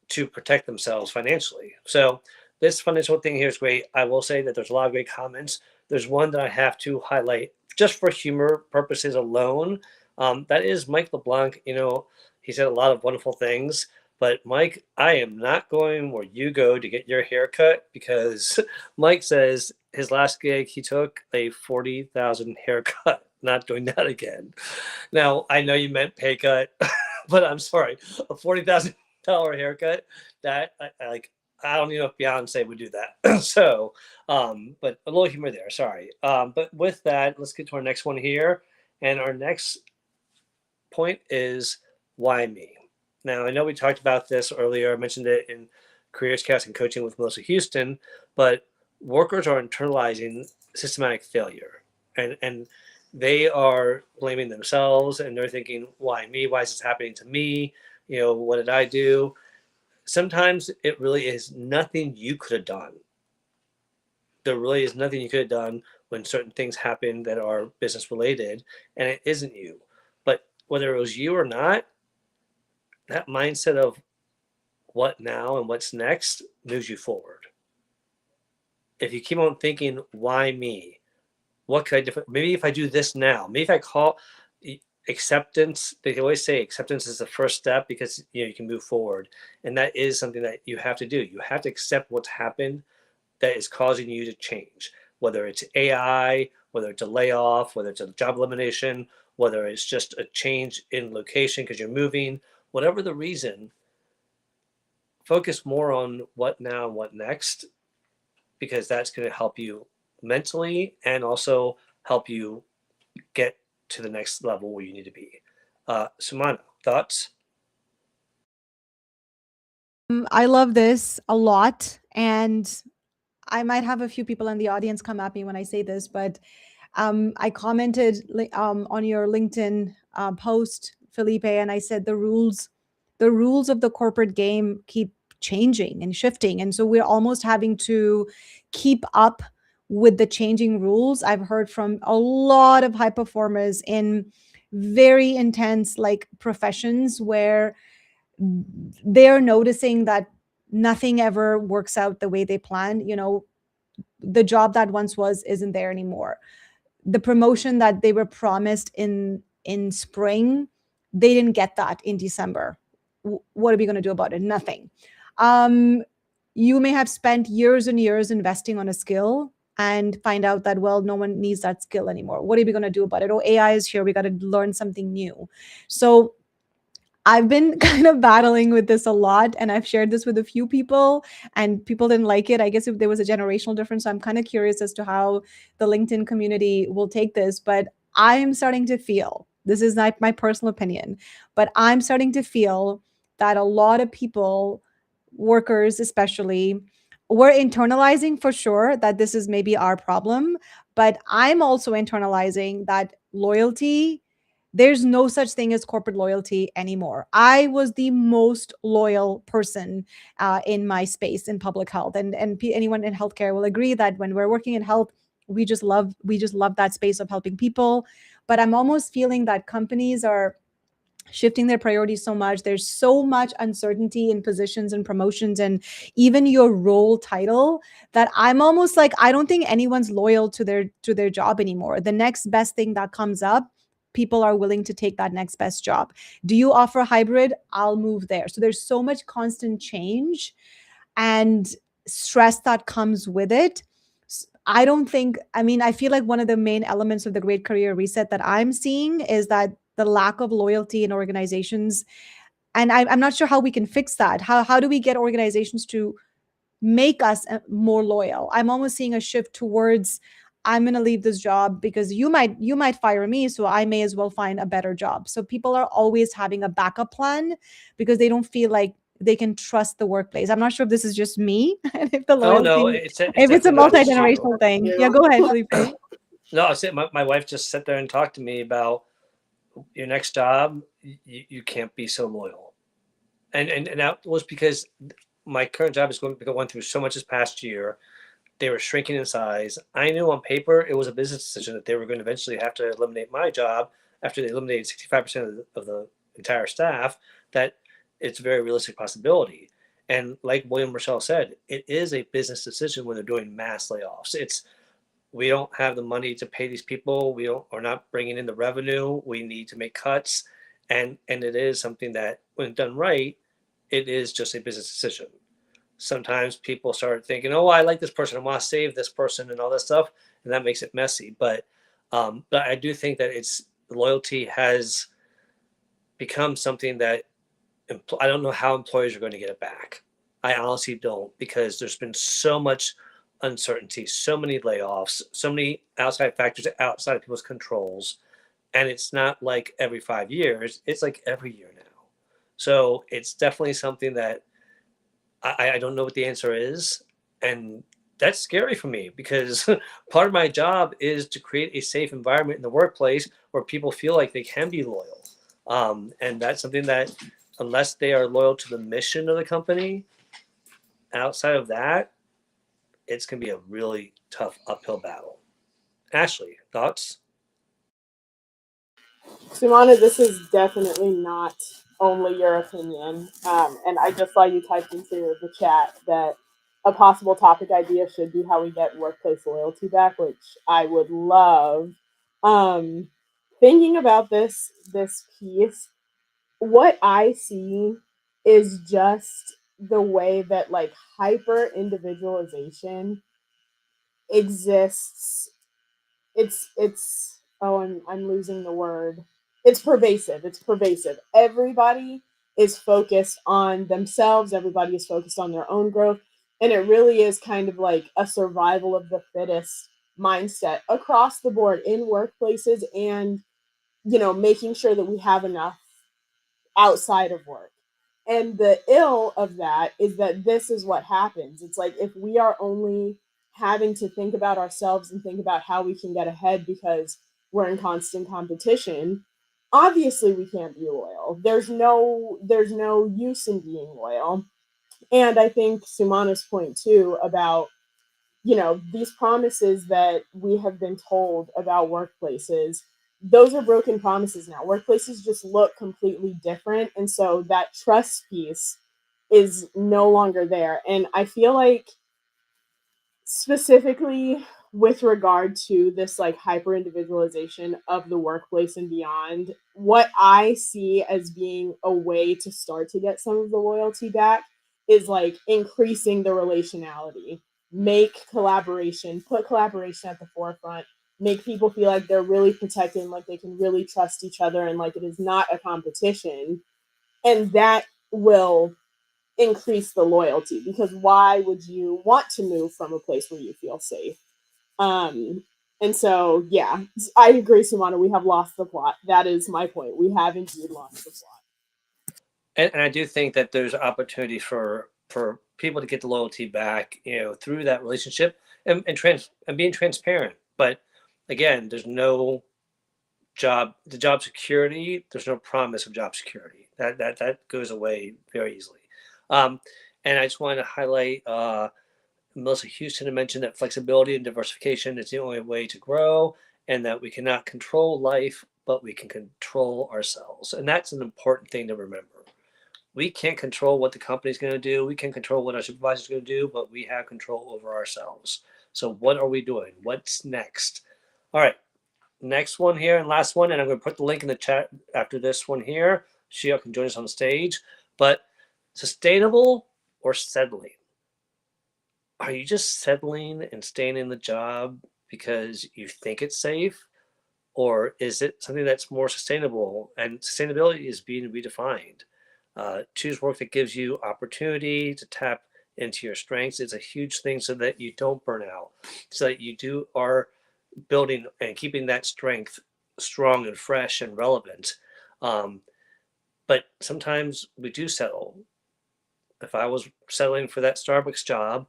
to protect themselves financially. So this financial thing here is great. I will say that there's a lot of great comments. There's one that I have to highlight just for humor purposes alone. That is Mike LeBlanc. He said a lot of wonderful things. But Mike, I am not going where you go to get your hair cut because Mike says his last gig he took a 40,000 haircut. Not doing that again. Now I know you meant pay cut, but I'm sorry, a 40,000 haircut. That I like. I don't even know if Beyonce would do that. So, but a little humor there. Sorry. But with that, let's get to our next one here. And our next point is why me? Now, I know we talked about this earlier. I mentioned it in Careers Cast and Coaching with Melissa Houston, but workers are internalizing systematic failure. And they are blaming themselves and they're thinking, why me? Why is this happening to me? What did I do? Sometimes it really is nothing you could have done. There really is nothing you could have done when certain things happen that are business related, and it isn't you. But whether it was you or not, that mindset of what now and what's next moves you forward. If you keep on thinking, why me? What could I do? Maybe if I do this now, maybe if I call acceptance, they always say acceptance is the first step because you can move forward. And that is something that you have to do. You have to accept what's happened that is causing you to change, whether it's AI, whether it's a layoff, whether it's a job elimination, whether it's just a change in location because you're moving, whatever the reason, focus more on what now and what next, because that's going to help you mentally and also help you get to the next level where you need to be. Sumana, thoughts? I love this a lot. And I might have a few people in the audience come at me when I say this, but I commented on your LinkedIn post, Felipe, and I said the rules of the corporate game keep changing and shifting, and so we're almost having to keep up with the changing rules. I've heard from a lot of high performers in very intense like professions where they're noticing that nothing ever works out the way they planned. The job that once was isn't there anymore. The promotion that they were promised in spring, they didn't get that in December. What are we going to do about it? Nothing. um you may have spent years and years investing on a skill and find out that, well, no one needs that skill anymore. What are we going to do about it? Oh, AI is here, we got to learn something new. So I've been kind of battling with this a lot, and I've shared this with a few people, and people didn't like it. I guess if there was a generational difference, so I'm kind of curious as to how the LinkedIn community will take this. But I'm starting to feel, this is not my personal opinion, but I'm starting to feel that a lot of people, workers especially, we're internalizing for sure that this is maybe our problem, but I'm also internalizing that loyalty, there's no such thing as corporate loyalty anymore. I was the most loyal person in my space in public health, and anyone in healthcare will agree that when we're working in health, we just love that space of helping people. But I'm almost feeling that companies are shifting their priorities so much. There's so much uncertainty in positions and promotions and even your role title, that I'm almost like, I don't think anyone's loyal to their job anymore. The next best thing that comes up, people are willing to take that next best job. Do you offer hybrid? I'll move there. So there's so much constant change and stress that comes with it. I don't think, I mean, I feel like one of the main elements of the great career reset that I'm seeing is that the lack of loyalty in organizations. And I'm not sure how we can fix that. How do we get organizations to make us more loyal? I'm almost seeing a shift towards, I'm going to leave this job because you might fire me, so I may as well find a better job. So people are always having a backup plan because they don't feel like they can trust the workplace. I'm not sure if this is just me and if the Oh no, loyalty, it's if it's a definitely not just you. multi-generational thing. Yeah, go ahead, Felipe. No, I said my wife just sat there and talked to me about your next job. You can't be so loyal, and that was because my current job is going through so much this past year. they were shrinking in size. I knew on paper it was a business decision that they were going to eventually have to eliminate my job after they eliminated 65% of the entire staff, that it's a very realistic possibility. And like William Rochelle said, it is a business decision when they're doing mass layoffs. It's, we don't have the money to pay these people. We don't, are not bringing in the revenue. We need to make cuts. And it is something that when done right, it is just a business decision. Sometimes people start thinking, oh, I like this person, I want to save this person and all that stuff. And that makes it messy. But I do think that it's, loyalty has become something that I don't know how employers are going to get it back. I honestly don't, because there's been so much uncertainty, so many layoffs, so many outside factors outside of people's controls. And it's not like every 5 years, it's like every year now. So it's definitely something that I don't know what the answer is. And that's scary for me because part of my job is to create a safe environment in the workplace where people feel like they can be loyal. And that's something that, unless they are loyal to the mission of the company, outside of that, it's going to be a really tough uphill battle. Ashley, thoughts? Sumana, this is definitely not only your opinion. And I just saw you typed into the chat that a possible topic idea should be how we get workplace loyalty back, which I would love. Um, Thinking about this piece, what I see is just the way that like hyper individualization exists. It's oh, I'm losing the word. It's pervasive. It's pervasive. Everybody is focused on themselves. Everybody is focused on their own growth, and it really is kind of like a survival of the fittest mindset across the board in workplaces, and making sure that we have enough outside of work. And the ill of that is that this is what happens. It's like if we are only having to think about ourselves and think about how we can get ahead because we're in constant competition, obviously we can't be loyal. There's no use in being loyal. And I think Sumana's point too about these promises that we have been told about workplaces, those are broken promises now. Workplaces just look completely different. And so that trust piece is no longer there. And I feel like specifically with regard to this like hyper individualization of the workplace and beyond, what I see as being a way to start to get some of the loyalty back is like increasing the relationality, make collaboration, put collaboration at the forefront, make people feel like they're really protected and like they can really trust each other and like it is not a competition. And that will increase the loyalty, because why would you want to move from a place where you feel safe? Um, and so, yeah, I agree, Sumana. We have lost the plot. That is my point. We have indeed lost the plot. And I do think that there's opportunity for people to get the loyalty back, through that relationship and being transparent. But again, there's no the job security. There's no promise of job security. That goes away very easily. Um, and I just wanted to highlight Melissa Houston had mentioned that flexibility and diversification is the only way to grow, and that we cannot control life, but we can control ourselves. And that's an important thing to remember. We can't control what the company's going to do. We can't control what our supervisor's going to do, but we have control over ourselves. So what are we doing? What's next? All right, next one here and last one, and I'm going to put the link in the chat after this one here. Shia can join us on stage. But sustainable or settling? Are you just settling and staying in the job because you think it's safe? Or is it something that's more sustainable? And sustainability is being redefined. Choose work that gives you opportunity to tap into your strengths. It's a huge thing so that you don't burn out, so that you are building and keeping that strength strong and fresh and relevant. Um, but sometimes we do settle. If I was settling for that Starbucks job,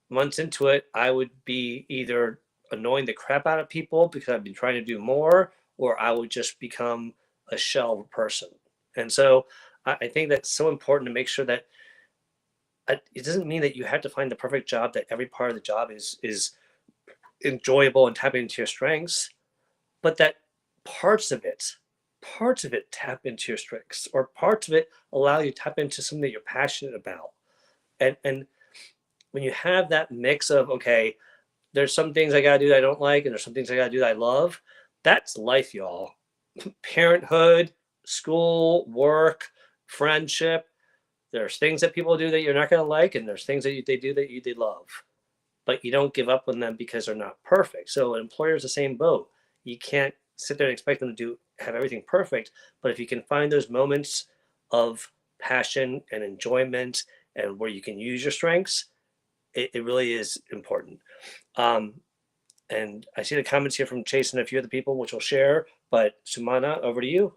months into it, I would be either annoying the crap out of people because I've been trying to do more, or I would just become a shell of a person. And so I think that's so important to make sure that it doesn't mean that you have to find the perfect job, that every part of the job is enjoyable and tapping into your strengths, but that parts of it, parts of it tap into your strengths, or parts of it allow you to tap into something that you're passionate about. And when you have that mix of, okay, there's some things I gotta do that I don't like, and there's some things I gotta do that I love. That's life, y'all. Parenthood, school, work, friendship. There's things that people do that you're not gonna like, and there's things that they do that they love. But you don't give up on them because they're not perfect. So an employer is the same boat. You can't sit there and expect them to have everything perfect. But if you can find those moments of passion and enjoyment and where you can use your strengths, it really is important. Um, and I see the comments here from Chase and a few other people, which we'll share. But Sumana, over to you.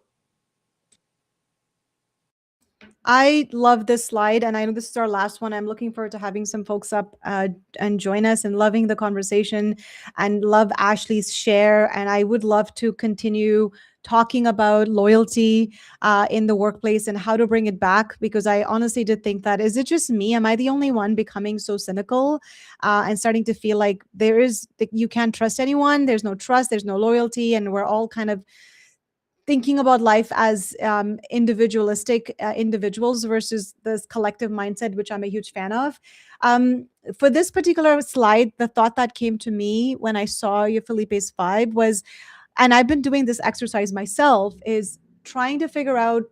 I love this slide, and I know this is our last one. I'm looking forward to having some folks up and join us, and loving the conversation, and love Ashley's share. And I would love to continue talking about loyalty in the workplace and how to bring it back, because I honestly did think that, is it just me? Am I the only one becoming so cynical and starting to feel like you can't trust anyone? There's no trust, there's no loyalty, and we're all kind of thinking about life as individualistic individuals versus this collective mindset, which I'm a huge fan of. For this particular slide, the thought that came to me when I saw your Felipe's 5 was, and I've been doing this exercise myself, is trying to figure out,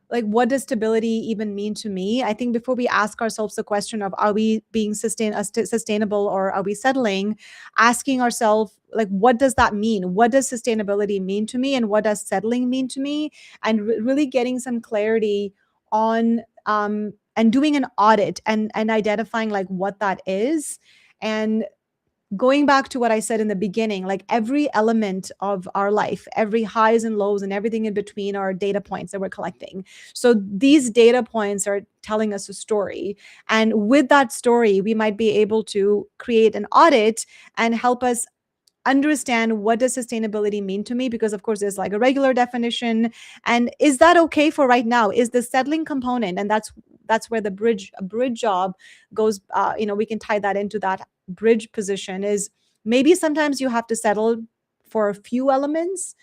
like, what does stability even mean to me? I think before we ask ourselves the question of, are we being sustainable, or are we settling, asking ourselves, like, what does that mean? What does sustainability mean to me, and what does settling mean to me? And really getting some clarity on and doing an audit and identifying like what that is. And going back to what I said in the beginning, like, every element of our life, every highs and lows and everything in between, are data points that we're collecting. So these data points are telling us a story. And with that story, we might be able to create an audit and help us understand, what does sustainability mean to me, because of course there's like a regular definition, and is that okay for right now? Is the settling component, and that's where the bridge job goes. We can tie that into that bridge position. Is maybe sometimes you have to settle for a few elements.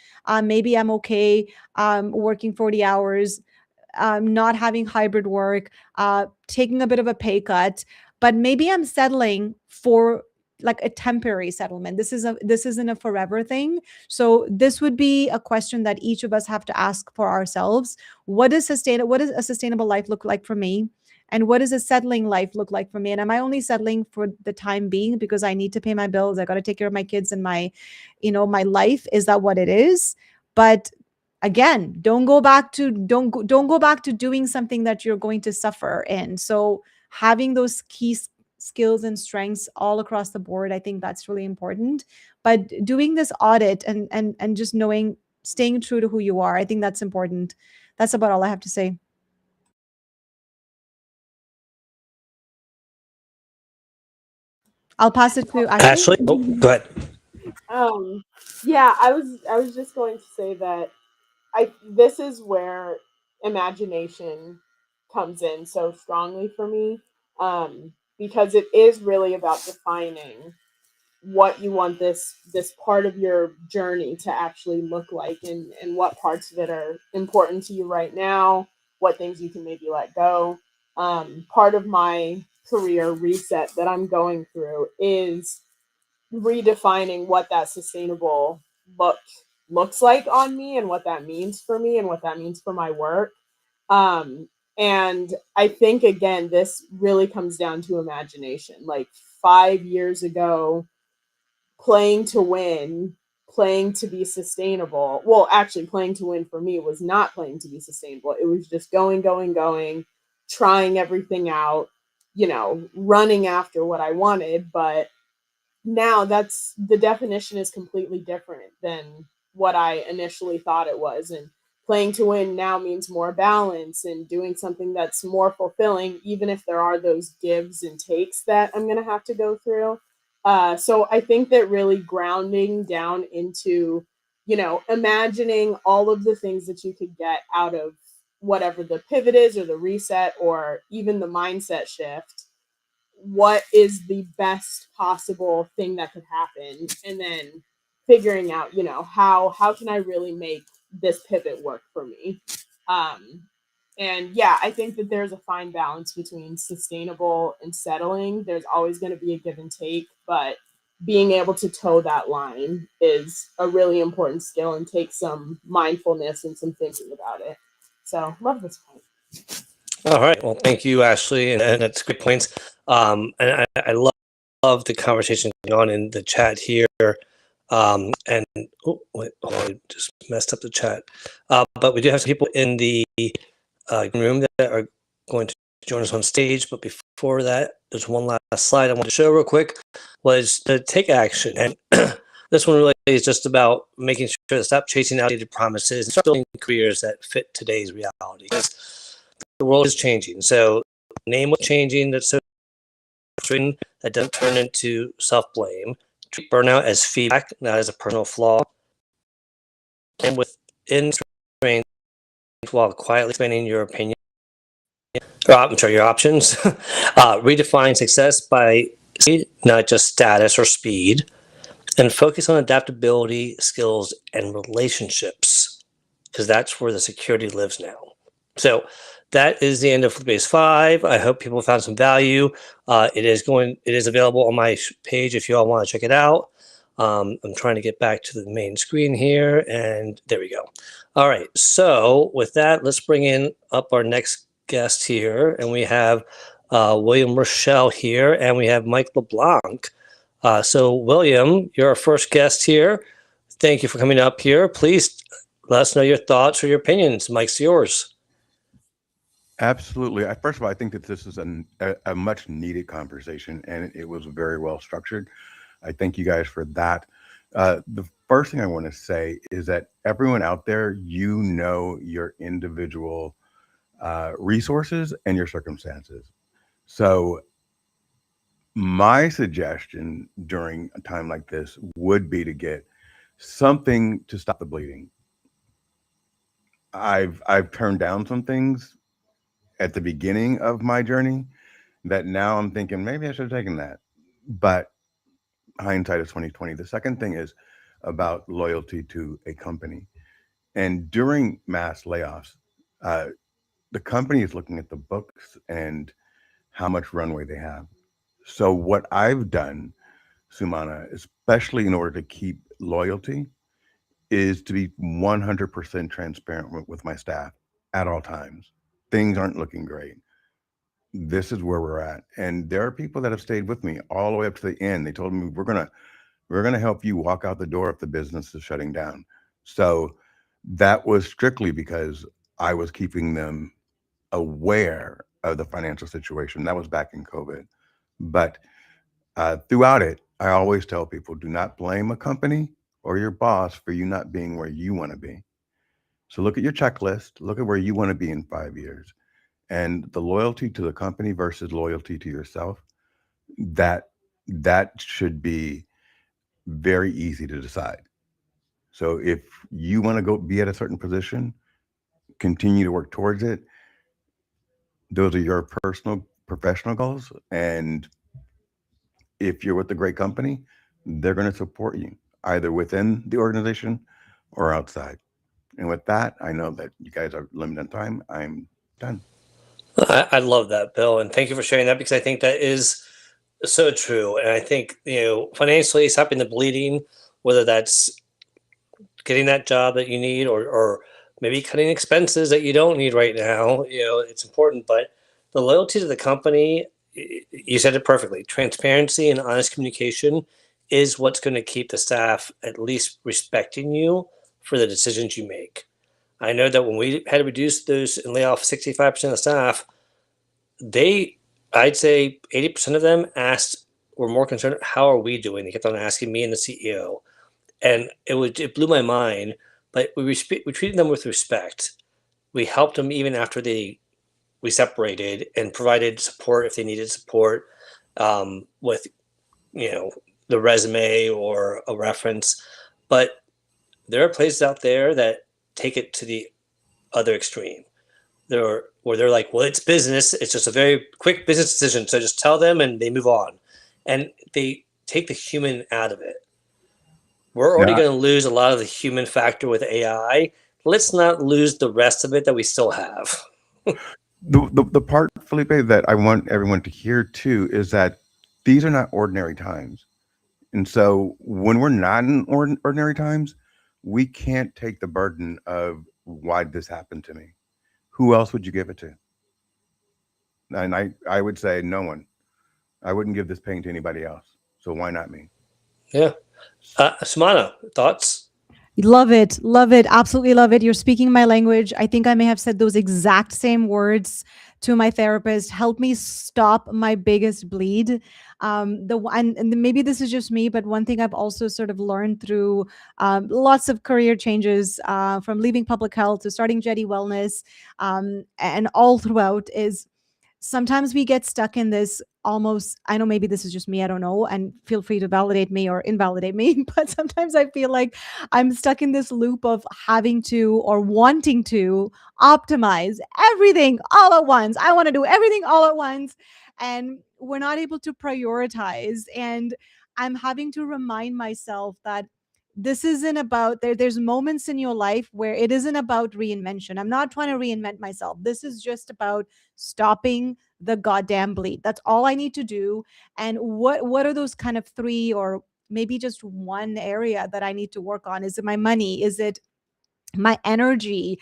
Maybe I'm okay working 40 hours, not having hybrid work, taking a bit of a pay cut, but maybe I'm settling for like a temporary settlement. This isn't a forever thing. So this would be a question that each of us have to ask for ourselves. What does a sustainable life look like for me? And what does a settling life look like for me? And am I only settling for the time being because I need to pay my bills? I got to take care of my kids and my life. Is that what it is? But again, don't go back to doing something that you're going to suffer in. So having those key skills and strengths all across the board, I think that's really important. But doing this audit and just knowing, staying true to who you are, I think that's important. That's about all I have to say. I'll pass it to Ashley. Ashley, oh, go ahead. Um, yeah, I was just going to say that this is where imagination comes in so strongly for me, because it is really about defining what you want this part of your journey to actually look like, and what parts of it are important to you right now, what things you can maybe let go. Part of my career reset that I'm going through is redefining what that sustainable look looks like on me, and what that means for me, and what that means for my work. um and I think, again, this really comes down to imagination. Like, 5 years ago, playing to win, playing to be sustainable, well, actually, playing to win for me was not playing to be sustainable. It was just going, trying everything out, running after what I wanted. But now, that's the definition is completely different than what I initially thought it was. And playing to win now means more balance and doing something that's more fulfilling, even if there are those gives and takes that I'm going to have to go through. So I think that really grounding down into, imagining all of the things that you could get out of whatever the pivot is or the reset or even the mindset shift, what is the best possible thing that could happen, and then figuring out, how can I really make this pivot work for me. And yeah, I think that there's a fine balance between sustainable and settling. There's always going to be a give and take, but being able to toe that line is a really important skill and takes some mindfulness and some thinking about it. So love this point. All right. Well, thank you, Ashley, and that's great points. And I love the conversation going on in the chat here. And oh, wait, hold on, I just messed up the chat. But we do have some people in the room that are going to join us on stage. But before that, there's one last slide I want to show real quick, was to take action. And this one really is just about making sure to stop chasing outdated promises and start building careers that fit today's reality. Because the world is changing. So name what's changing that's so frustrating that doesn't turn into self-blame. Treat burnout as feedback, not as a personal flaw. And within strength, while quietly expanding your opinion, your options. Redefine success by not just status or speed, and focus on adaptability, skills, and relationships, because that's where the security lives now. So that is the end of Flip 5. I hope people found some value. It is available on my page if you all want to check it out. I'm trying to get back to the main screen here, and there we go. All right, so with that, let's bring in up our next guest here, and we have William Rochelle here, and we have Mike LeBlanc. So William, you're our first guest here. Thank you for coming up here. Please let us know your thoughts or your opinions. Mike's yours. Absolutely. First of all, I think that this is a much needed conversation, and it was very well structured. I thank you guys for that. The first thing I want to say is that everyone out there, your individual resources and your circumstances. So my suggestion during a time like this would be to get something to stop the bleeding. I've turned down some things at the beginning of my journey that now I'm thinking maybe I should have taken that. But hindsight is 2020. The second thing is about loyalty to a company. And during mass layoffs, uh, the company is looking at the books and how much runway they have. So what I've done, Sumana, especially in order to keep loyalty, is to be 100% transparent with my staff at all times. Things aren't looking great. This is where we're at, and there are people that have stayed with me all the way up to the end. They told me we're gonna help you walk out the door if the business is shutting down. So that was strictly because I was keeping them aware of the financial situation. That was back in COVID. But throughout it, I always tell people, do not blame a company or your boss for you not being where you want to be. So look at your checklist, look at where you want to be in 5 years, and the loyalty to the company versus loyalty to yourself, that that should be very easy to decide. So if you want to go be at a certain position, continue to work towards it. Those are your personal professional goals, and if you're with a great company, they're going to support you either within the organization or outside. And with that, I know that you guys are limited on time. I'm done. I love that, Bill, and thank you for sharing that, because I think that is so true. And I think, financially stopping the bleeding, whether that's getting that job that you need, or maybe cutting expenses that you don't need right now, it's important. But the loyalty to the company, you said it perfectly. Transparency and honest communication is what's going to keep the staff at least respecting you for the decisions you make. I know that when we had to reduce those and lay off 65% of staff, I'd say 80% of them were more concerned, how are we doing? They kept on asking me and the CEO. And it blew my mind, but we treated them with respect. We helped them even after we separated, and provided support if they needed support, with, the resume or a reference. But there are places out there that take it to the other extreme. they're like, well, it's business. It's just a very quick business decision. So just tell them and they move on. And they take the human out of it. We're already Yeah, going to lose a lot of the human factor with AI. Let's not lose the rest of it that we still have. the part, Felipe, that I want everyone to hear too is that these are not ordinary times. And so when we're not in ordinary times, we can't take the burden of why did this happen to me? Who else would you give it to? And I would say no one. I wouldn't give this pain to anybody else. So why not me? Yeah. Samana, thoughts? Love it, absolutely love it. You're speaking my language. I think I may have said those exact same words to my therapist. Help me stop my biggest bleed. And maybe this is just me, but one thing I've also sort of learned through lots of career changes, from leaving public health to starting Jetty Wellness, and all throughout, is sometimes we get stuck in this almost, I know maybe this is just me, I don't know, and feel free to validate me or invalidate me, but sometimes I feel like I'm stuck in this loop of having to or wanting to optimize everything all at once. I want to do everything all at once, and we're not able to prioritize. And I'm having to remind myself that this isn't about there's moments in your life where it isn't about reinvention. I'm not trying to reinvent myself. This is just about stopping the goddamn bleed. That's all I need to do. And what are those kind of three, or maybe just one area that I need to work on? Is it my money? Is it my energy?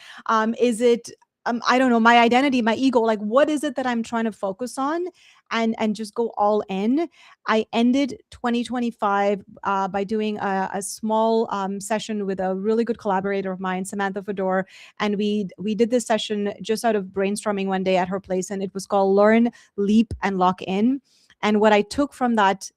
Is it I don't know, my identity, my ego? Like, what is it that I'm trying to focus on, and just go all in? I ended 2025 by doing a small session with a really good collaborator of mine, Samantha Fedor, and we did this session just out of brainstorming one day at her place, and it was called Learn, Leap, and Lock In. And what I took from that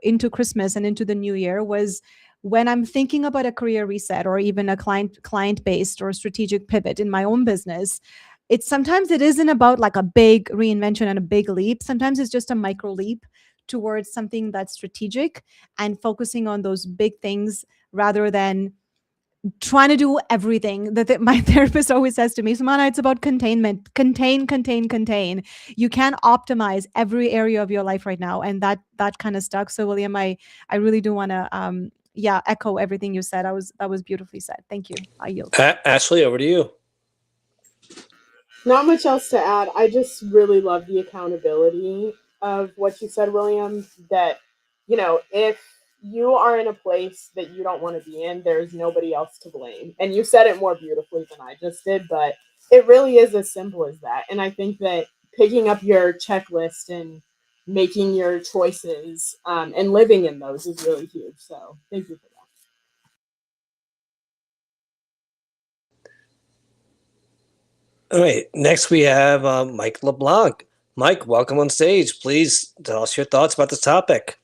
into Christmas and into the new year was, when I'm thinking about a career reset or even a client based or strategic pivot in my own business, it's sometimes it isn't about like a big reinvention and a big leap. Sometimes it's just a micro leap towards something that's strategic, and focusing on those big things rather than trying to do everything that my therapist always says to me. Samana, it's about containment. Contain. You can't optimize every area of your life right now, and that kind of stuck. So William, I really do want to yeah, echo everything you said. That was beautifully said. Thank you. I yield. Ashley, over to you. Not much else to add. I just really love the accountability of what you said, William. That, if you are in a place that you don't want to be in, there's nobody else to blame. And you said it more beautifully than I just did, but it really is as simple as that. And I think that picking up your checklist and making your choices, and living in those is really huge. So thank you for that. All right. Next, we have Mike LeBlanc. Mike, welcome on stage. Please tell us your thoughts about this topic.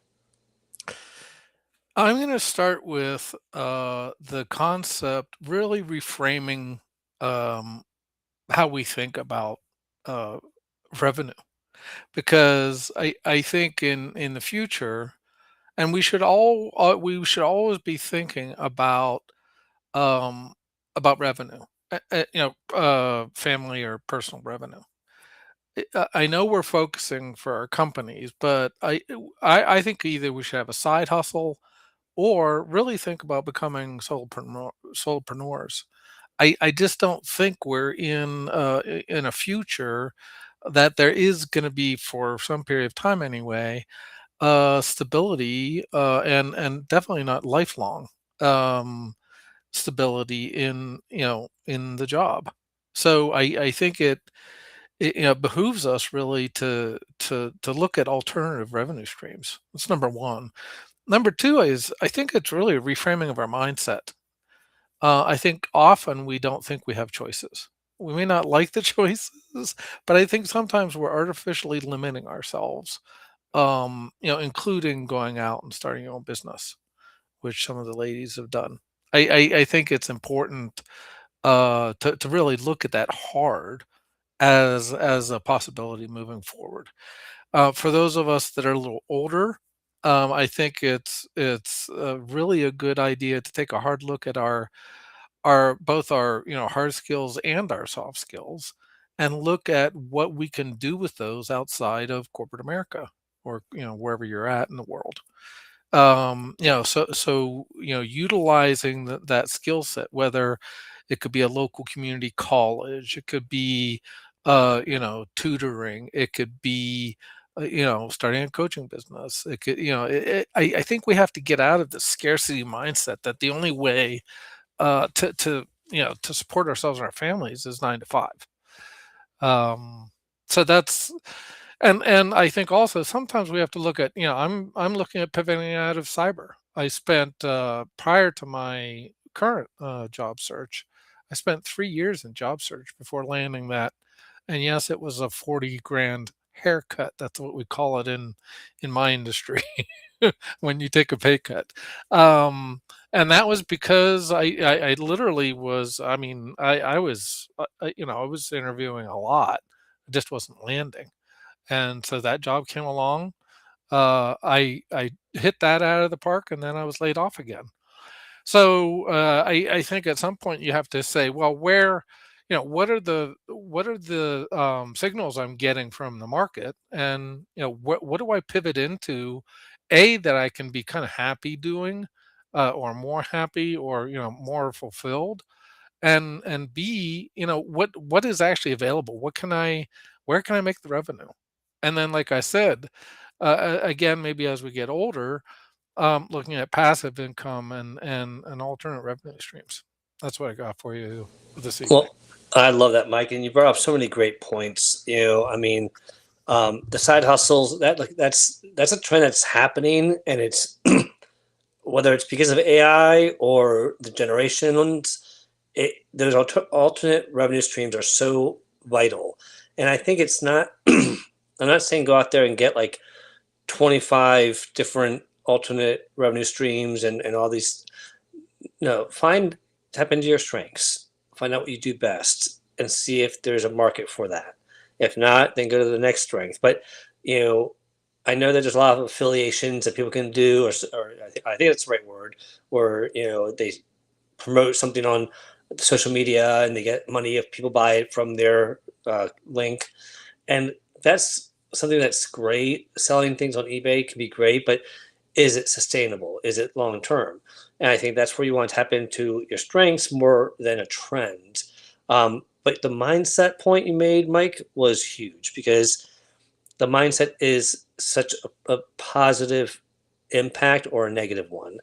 I'm going to start with the concept, really reframing um, how we think about uh, revenue, because I think in the future, and we should always be thinking um, about revenue, family or personal revenue. I know we're focusing for our companies, but I think either we should have a side hustle or really think about becoming solopreneurs. I just don't think we're in a future that there is going to be, for some period of time anyway, stability, and definitely not lifelong um, stability in the job. So I think it behooves us really to look at alternative revenue streams. That's number one. Number two is, I think it's really a reframing of our mindset. I think often we don't think we have choices. We may not like the choices, but I think sometimes we're artificially limiting ourselves, including going out and starting your own business, which some of the ladies have done. I think it's important to really look at that hard as a possibility moving forward. For those of us that are a little older, I think it's really a good idea to take a hard look at our both our hard skills and our soft skills, and look at what we can do with those outside of corporate America, or wherever you're at in the world. Utilizing that skill set, whether it could be a local community college, it could be tutoring, it could be starting a coaching business, it could I think we have to get out of the scarcity mindset that the only way to support ourselves and our families is 9 to 5. So that's and I think also sometimes we have to look at, I'm looking at pivoting out of cyber. I spent prior to my current job search, I spent 3 years in job search before landing that. And yes, it was a 40 grand haircut. That's what we call it in my industry when you take a pay cut. And that was because I literally was, I mean, I was, I was interviewing a lot. It just wasn't landing. And so that job came along. I hit that out of the park, and then I was laid off again. So I think at some point you have to say, well, what are the signals I'm getting from the market, and what do I pivot into, that I can be kind of happy doing, or more happy, or more fulfilled, and B, what is actually available? Where can I make the revenue? And then, like I said, again, maybe as we get older, looking at passive income and alternate revenue streams. That's what I got for you this evening. Well, I love that, Mike, and you brought up so many great points. I mean, the side hustles, that's a trend that's happening, and it's whether it's because of AI or the generations, those alternate revenue streams are so vital. And I think it's not. I'm not saying go out there and get like 25 different alternate revenue streams and all these. No, tap into your strengths, find out what you do best, and see if there's a market for that. If not, then go to the next strength. But you know, I know that there's a lot of affiliations that people can do, or I think that's the right word, where they promote something on social media and they get money if people buy it from their link, and that's something that's great. Selling things on eBay can be great, but is it sustainable? Is it long term? And I think that's where you want to tap into your strengths more than a trend. But the mindset point you made, Mike, was huge, because the mindset is such a positive impact or a negative one.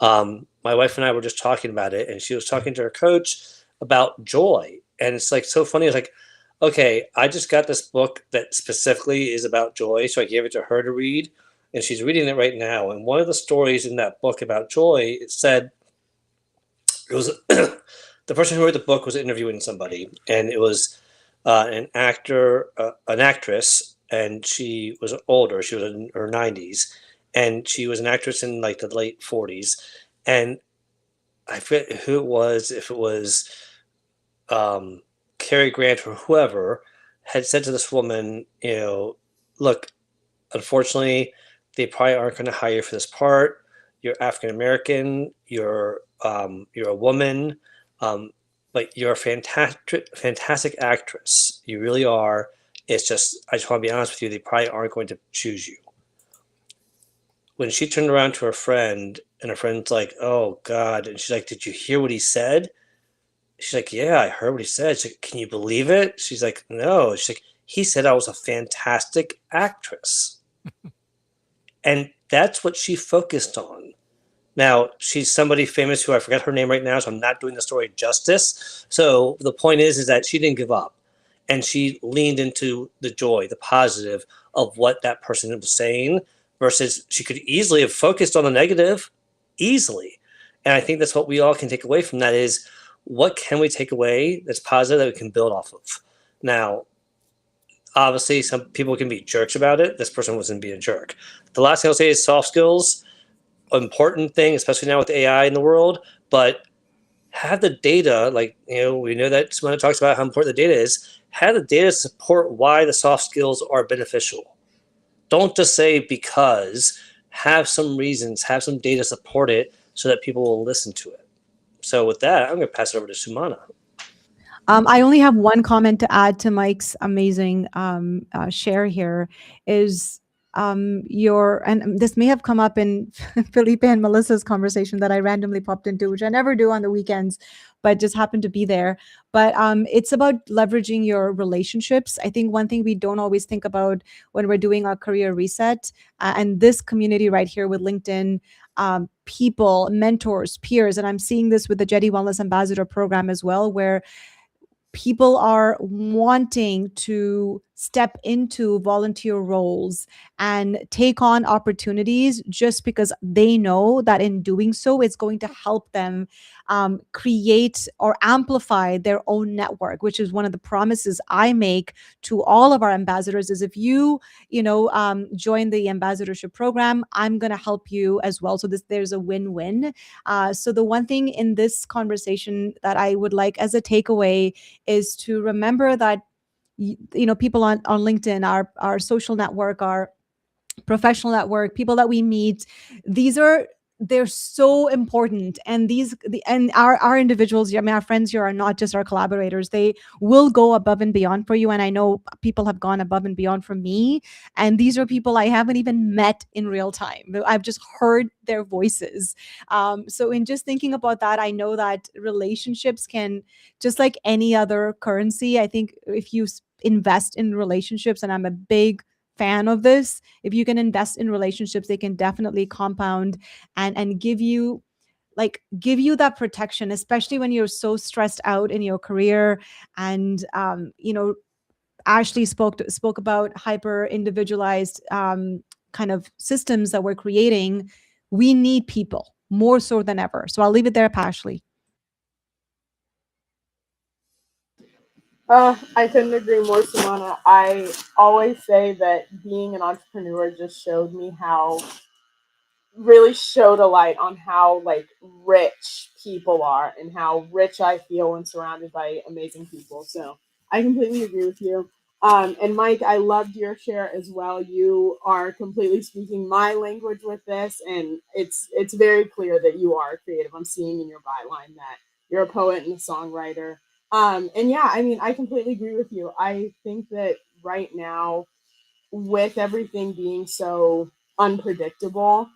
My wife and I were just talking about it, and she was talking to her coach about joy. And it's like so funny. It's like, okay, I just got this book that specifically is about joy. So I gave it to her to read, and she's reading it right now. And one of the stories in that book about joy, it said it was the person who wrote the book was interviewing somebody, and it was an actress, and she was older. She was in her 90s, and she was an actress in like the late 40s. And I forget who it was, if it was Cary Grant or whoever, had said to this woman, look, unfortunately, they probably aren't going to hire you for this part. You're African American. You're a woman, but you're a fantastic actress. You really are. It's just, I just want to be honest with you. They probably aren't going to choose you. When she turned around to her friend, and her friend's like, "Oh God," and she's like, "Did you hear what he said?" She's like, "Yeah, I heard what he said." She's like, "Can you believe it?" She's like, "No." She's like, "He said I was a fantastic actress." And that's what she focused on. Now, she's somebody famous who I forget her name right now, so I'm not doing the story justice. So the point is that she didn't give up, and she leaned into the joy, the positive of what that person was saying, versus she could easily have focused on the negative, easily. And I think that's what we all can take away from that is, what can we take away that's positive that we can build off of? Now, obviously, some people can be jerks about it. This person wasn't being a jerk. The last thing I'll say is soft skills, important thing, especially now with AI in the world, but have the data, like, we know that Simona talks about how important the data is. Have the data support why the soft skills are beneficial. Don't just say because, have some reasons, have some data support it so that people will listen to it. So with that, I'm going to pass it over to Sumana. I only have one comment to add to Mike's amazing share here is and this may have come up in Felipe and Melissa's conversation that I randomly popped into, which I never do on the weekends, but just happened to be there. But it's about leveraging your relationships. I think one thing we don't always think about when we're doing our career reset, and this community right here with LinkedIn, people, mentors, peers, and I'm seeing this with the Jetty Wellness Ambassador program as well, where people are wanting to step into volunteer roles and take on opportunities just because they know that in doing so, it's going to help them create or amplify their own network, which is one of the promises I make to all of our ambassadors is if join the ambassadorship program, I'm going to help you as well. So there's a win-win. So the one thing in this conversation that I would like as a takeaway is to remember that people on LinkedIn, our social network, our professional network, people that we meet, they're so important. And our individuals, I mean, our friends here are not just our collaborators. They will go above and beyond for you. And I know people have gone above and beyond for me. And these are people I haven't even met in real time. I've just heard their voices. So in just thinking about that, I know that relationships can, just like any other currency, I think if you invest in relationships, and I'm a big fan of this, if you can invest in relationships, they can definitely compound and give you that protection, especially when you're so stressed out in your career. And Ashley spoke about hyper individualized kind of systems that we're creating. We need people more so than ever. So I'll leave it there, Ashley. I couldn't agree more, Simona. I always say that being an entrepreneur just showed me how really showed a light on how like rich people are and how rich I feel when surrounded by amazing people. So I completely agree with you. And Mike, I loved your share as well. You are completely speaking my language with this, and it's very clear that you are creative. I'm seeing in your byline that you're a poet and a songwriter. And yeah, I mean, I completely agree with you. I think that right now, with everything being so unpredictable,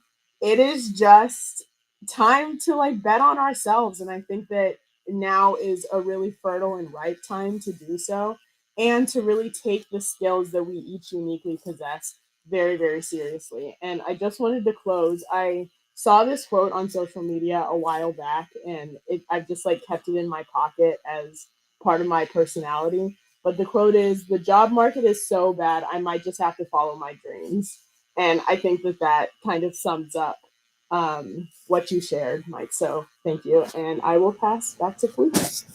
it is just time to like bet on ourselves. And I think that now is a really fertile and ripe time to do so and to really take the skills that we each uniquely possess very, very seriously. And I just wanted to close. I saw this quote on social media a while back, and I've just like kept it in my pocket as part of my personality. But the quote is, "The job market is so bad, I might just have to follow my dreams." And I think that that kind of sums up what you shared, Mike. So thank you. And I will pass back to Felipe.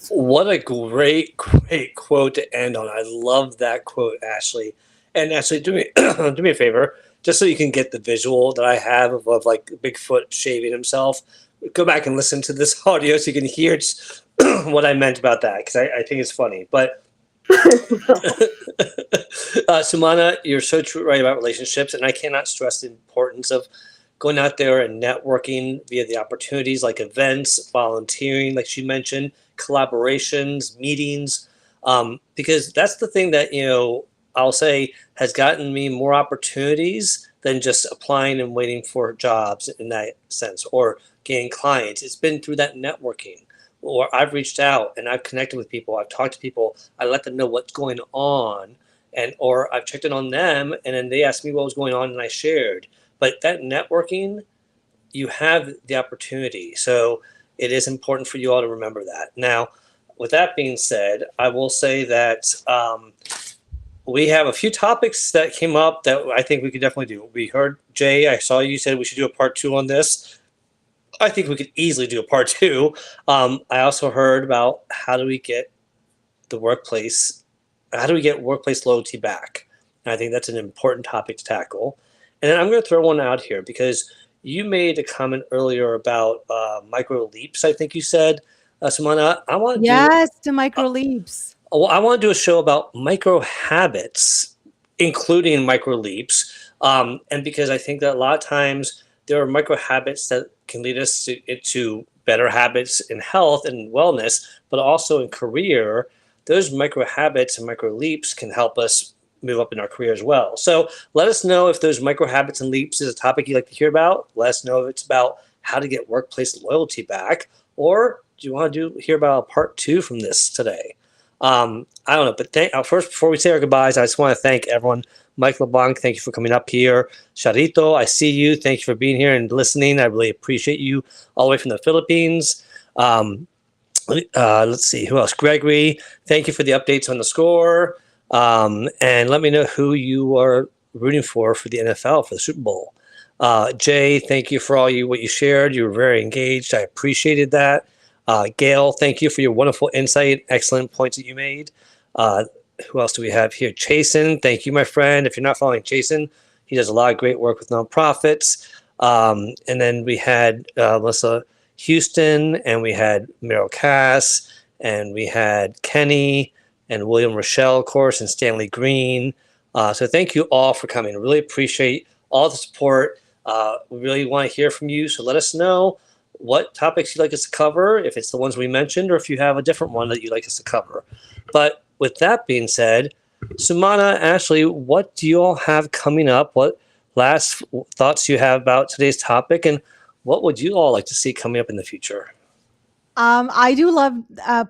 What a great, great quote to end on. I love that quote, Ashley. And Ashley, do me do me a favor, just so you can get the visual that I have of like Bigfoot shaving himself. Go back and listen to this audio so you can hear just what I meant about that, because I think it's funny. But Sumana, you're so true, right, about relationships, and I cannot stress the importance of going out there and networking via the opportunities like events, volunteering, like she mentioned, collaborations, meetings, because that's the thing that I'll say has gotten me more opportunities than just applying and waiting for jobs in that sense or getting clients. It's been through that networking, or I've reached out and I've connected with people. I've talked to people. I let them know what's going on, and or I've checked in on them, and then they asked me what was going on, and I shared. But that networking, you have the opportunity. So it is important for you all to remember that. Now, with that being said, I will say that we have a few topics that came up that I think we could definitely do. We heard Jay. I saw you said we should do a part 2 on this. I think we could easily do a part 2. I also heard about how do we get workplace loyalty back? And I think that's an important topic to tackle. And then I'm going to throw one out here because you made a comment earlier about micro leaps. I think you said, Samana. I want to Yes, to micro leaps. I want to do a show about micro habits, including micro leaps, and because I think that a lot of times there are micro habits that can lead us into better habits in health and wellness, but also in career. those micro habits and micro leaps can help us move up in our career as well. So let us know if those micro habits and leaps is a topic you'd like to hear about. Let us know if it's about how to get workplace loyalty back, or do you want to hear about part 2 from this today? I don't know, but first, before we say our goodbyes, I just want to thank everyone. Mike LeBlanc, thank you for coming up here. Charito, I see you. Thank you for being here and listening. I really appreciate you all the way from the Philippines. Let's see, who else? Gregory, thank you for the updates on the score. And let me know who you are rooting for the NFL, for the Super Bowl. Jay, thank you for what you shared. You were very engaged. I appreciated that. Gail, thank you for your wonderful insight. Excellent points that you made. Who else do we have here? Chasen, thank you, my friend. If you're not following Chasen, he does a lot of great work with nonprofits. And then we had Melissa Houston, and we had Meryl Cass, and we had Kenny, and William Rochelle, of course, and Stanley Green. So thank you all for coming. Really appreciate all the support. We really want to hear from you. So let us know what topics you'd like us to cover, if it's the ones we mentioned, or if you have a different one that you'd like us to cover. But with that being said, Sumana, Ashley, what do you all have coming up? What last thoughts do you have about today's topic, and what would you all like to see coming up in the future? I do love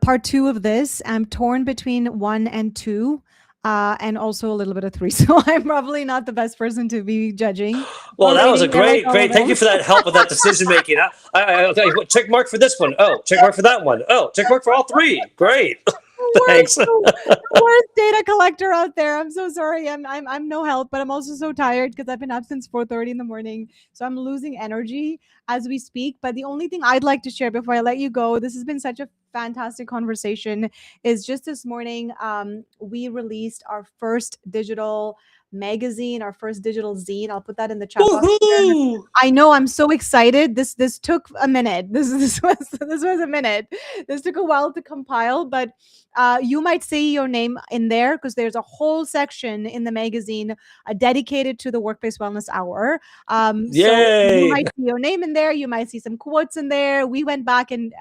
part 2 of this. I'm torn between 1 and 2. And also a little bit of 3. So I'm probably not the best person to be judging. Well, that was a great. Thank you for that help with that decision making. I check mark for this one. Oh, check mark for that one. Oh, check mark for all 3. Great. Thanks. Worst data collector out there. I'm so sorry. I'm no help, but I'm also so tired because I've been up since 4:30 in the morning. So I'm losing energy as we speak. But the only thing I'd like to share before I let you go, this has been such a fantastic conversation, is just this morning we released our first digital magazine, our first digital zine. I'll put that in the chat box. I know, I'm so excited. This took a minute. This was a minute. This took a while to compile, but you might see your name in there because there's a whole section in the magazine dedicated to the Workplace Wellness Hour. So you might see your name in there. You might see some quotes in there. We went back and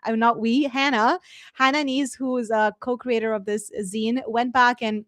not we, Hannah Nees, who is a co-creator of this zine, went back and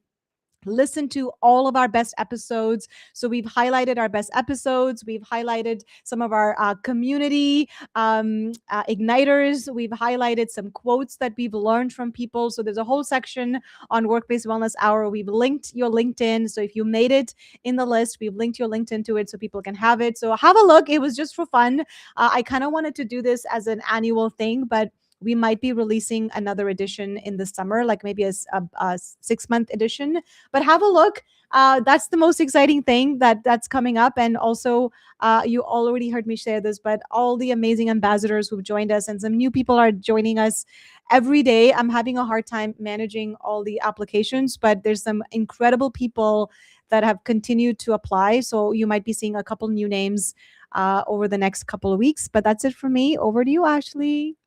listen to all of our best episodes. So we've highlighted our best episodes. We've highlighted some of our community igniters. We've highlighted some quotes that we've learned from people. So there's a whole section on Workplace Wellness Hour. We've linked your LinkedIn. So if you made it in the list, we've linked your LinkedIn to it so people can have it. So have a look. It was just for fun. I kind of wanted to do this as an annual thing, but we might be releasing another edition in the summer, like maybe a 6-month edition. But have a look. That's the most exciting thing that's coming up. And also, you already heard me share this, but all the amazing ambassadors who've joined us, and some new people are joining us every day. I'm having a hard time managing all the applications, but there's some incredible people that have continued to apply. So you might be seeing a couple new names over the next couple of weeks. But that's it for me. Over to you, Ashley.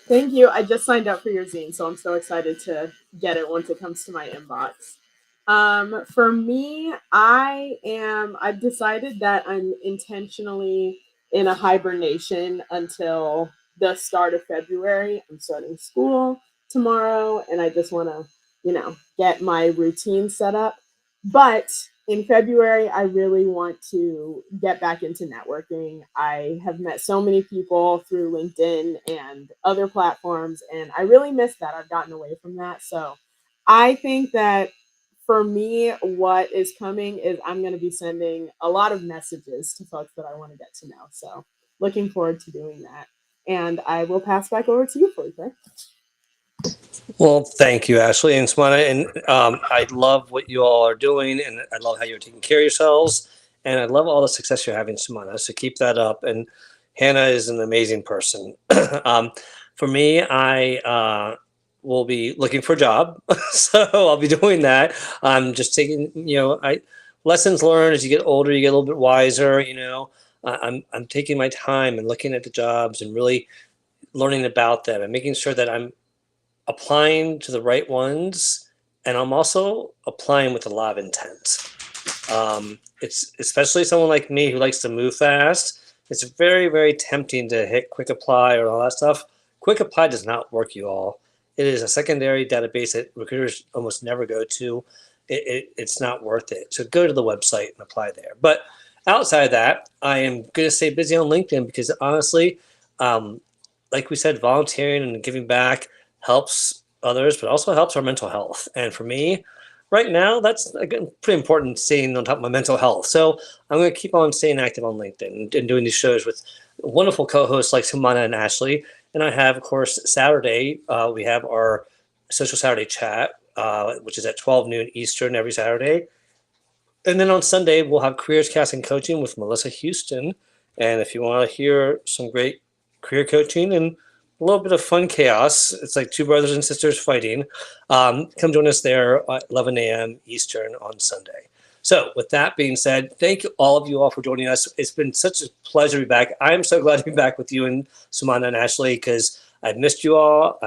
Thank you. I just signed up for your zine, so I'm so excited to get it once it comes to my inbox. For me, I've decided that I'm intentionally in a hibernation until the start of February. I'm starting school tomorrow, and I just want to, get my routine set up. But in February, I really want to get back into networking. I have met so many people through LinkedIn and other platforms, and I really miss that. I've gotten away from that. So I think that for me, what is coming is I'm going to be sending a lot of messages to folks that I want to get to know. So looking forward to doing that. And I will pass back over to you, Felipe. Well, thank you, Ashley and Sumana. And I love what you all are doing, and I love how you're taking care of yourselves. And I love all the success you're having, Sumana. So keep that up. And Hannah is an amazing person. For me, I will be looking for a job. So I'll be doing that. I'm just taking, lessons learned as you get older, you get a little bit wiser, I'm taking my time and looking at the jobs and really learning about them and making sure that I'm applying to the right ones, and I'm also applying with a lot of intent. It's especially someone like me who likes to move fast. It's very, very tempting to hit quick apply or all that stuff. Quick apply does not work, you all. it is a secondary database that recruiters almost never go to. It's not worth it. So go to the website and apply there. But outside of that, I am going to stay busy on LinkedIn because honestly, like we said, volunteering and giving back helps others, but also helps our mental health. And for me, right now, that's again pretty important, staying on top of my mental health. So I'm going to keep on staying active on LinkedIn and doing these shows with wonderful co-hosts like Sumana and Ashley. And I have, of course, Saturday, we have our Social Saturday chat, which is at 12 noon Eastern every Saturday. And then on Sunday, we'll have Careers Casting Coaching with Melissa Houston. And if you want to hear some great career coaching and a little bit of fun chaos, it's like two brothers and sisters fighting, come join us there at 11 a.m. Eastern on Sunday. So with that being said, thank you all for joining us. It's been such a pleasure to be back. I'm so glad to be back with you and Sumana and Ashley because I've missed you all.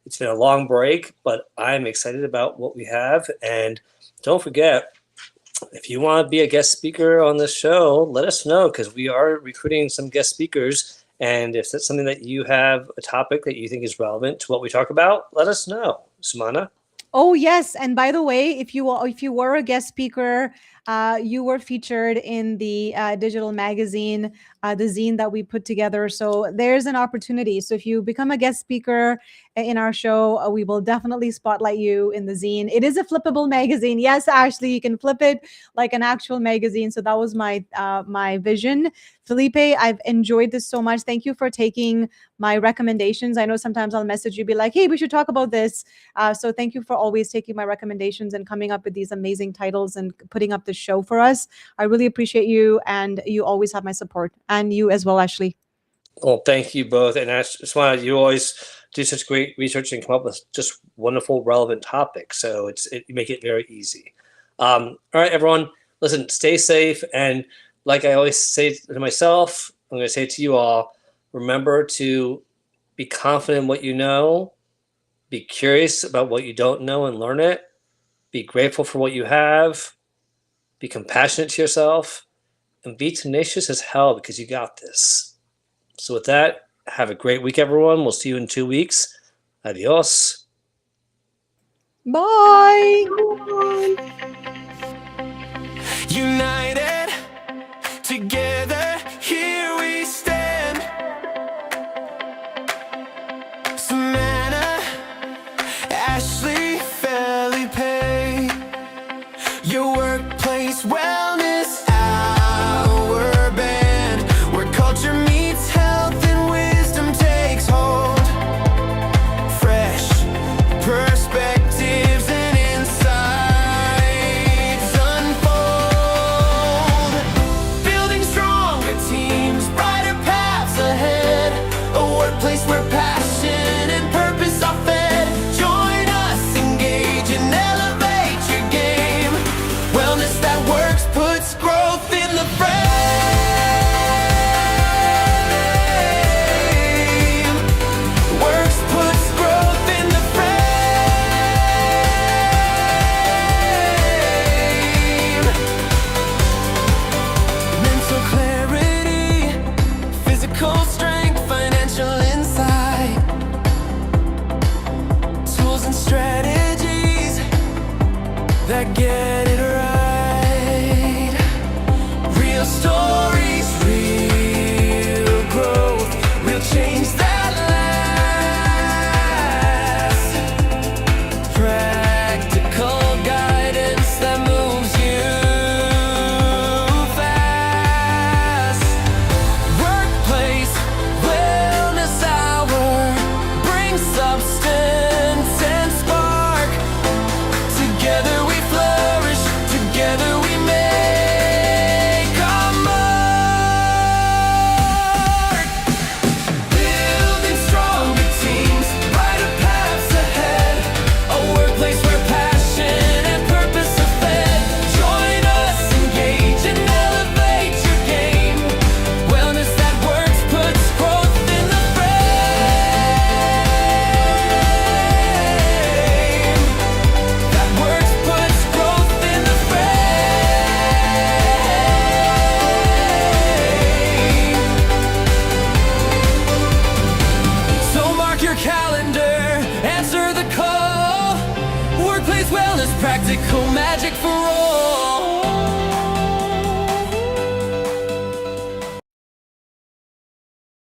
It's been a long break, but I'm excited about what we have. And don't forget, if you want to be a guest speaker on this show, let us know because we are recruiting some guest speakers. And if that's something that you have a topic that you think is relevant to what we talk about, let us know. Sumana? Oh, yes. And by the way, if you were a guest speaker, you were featured in the digital magazine, the zine that we put together. So there's an opportunity. So if you become a guest speaker in our show, we will definitely spotlight you in the zine. It is a flippable magazine. Yes, Ashley, you can flip it like an actual magazine. So that was my vision. Felipe, I've enjoyed this so much. Thank you for taking my recommendations. I know sometimes I'll message you, be like, hey, we should talk about this. So thank you for always taking my recommendations and coming up with these amazing titles and putting up the show for us. I really appreciate you, and you always have my support, and you as well, Ashley. Well, thank you both. And Sumana, you always do such great research and come up with just wonderful, relevant topics. So you make it very easy. All right, everyone, listen, stay safe. And like I always say to myself, I'm going to say it to you all, remember to be confident in what you know, be curious about what you don't know and learn it, be grateful for what you have, be compassionate to yourself, and be tenacious as hell because you got this. So with that, have a great week, everyone. We'll see you in 2 weeks. Adios. Bye. United together, here we stand. Savannah, Ashley, Felipe, your workplace wellness hour band, where culture meets health and wisdom takes hold. Fresh perspectives and insights unfold. Building stronger teams, brighter paths ahead. A workplace where passion and purpose are fed. Join us, engage and elevate your game. Wellness that works puts growth in the frame. Works puts growth in the frame. Mental clarity, physical strength, financial insight, tools and strategies that get it right. Real stories, real growth, real change that lasts. Practical guidance that moves you fast. Workplace wellness hour, bring substance and spark. Together we flourish, together we make our mark. us practical magic for all.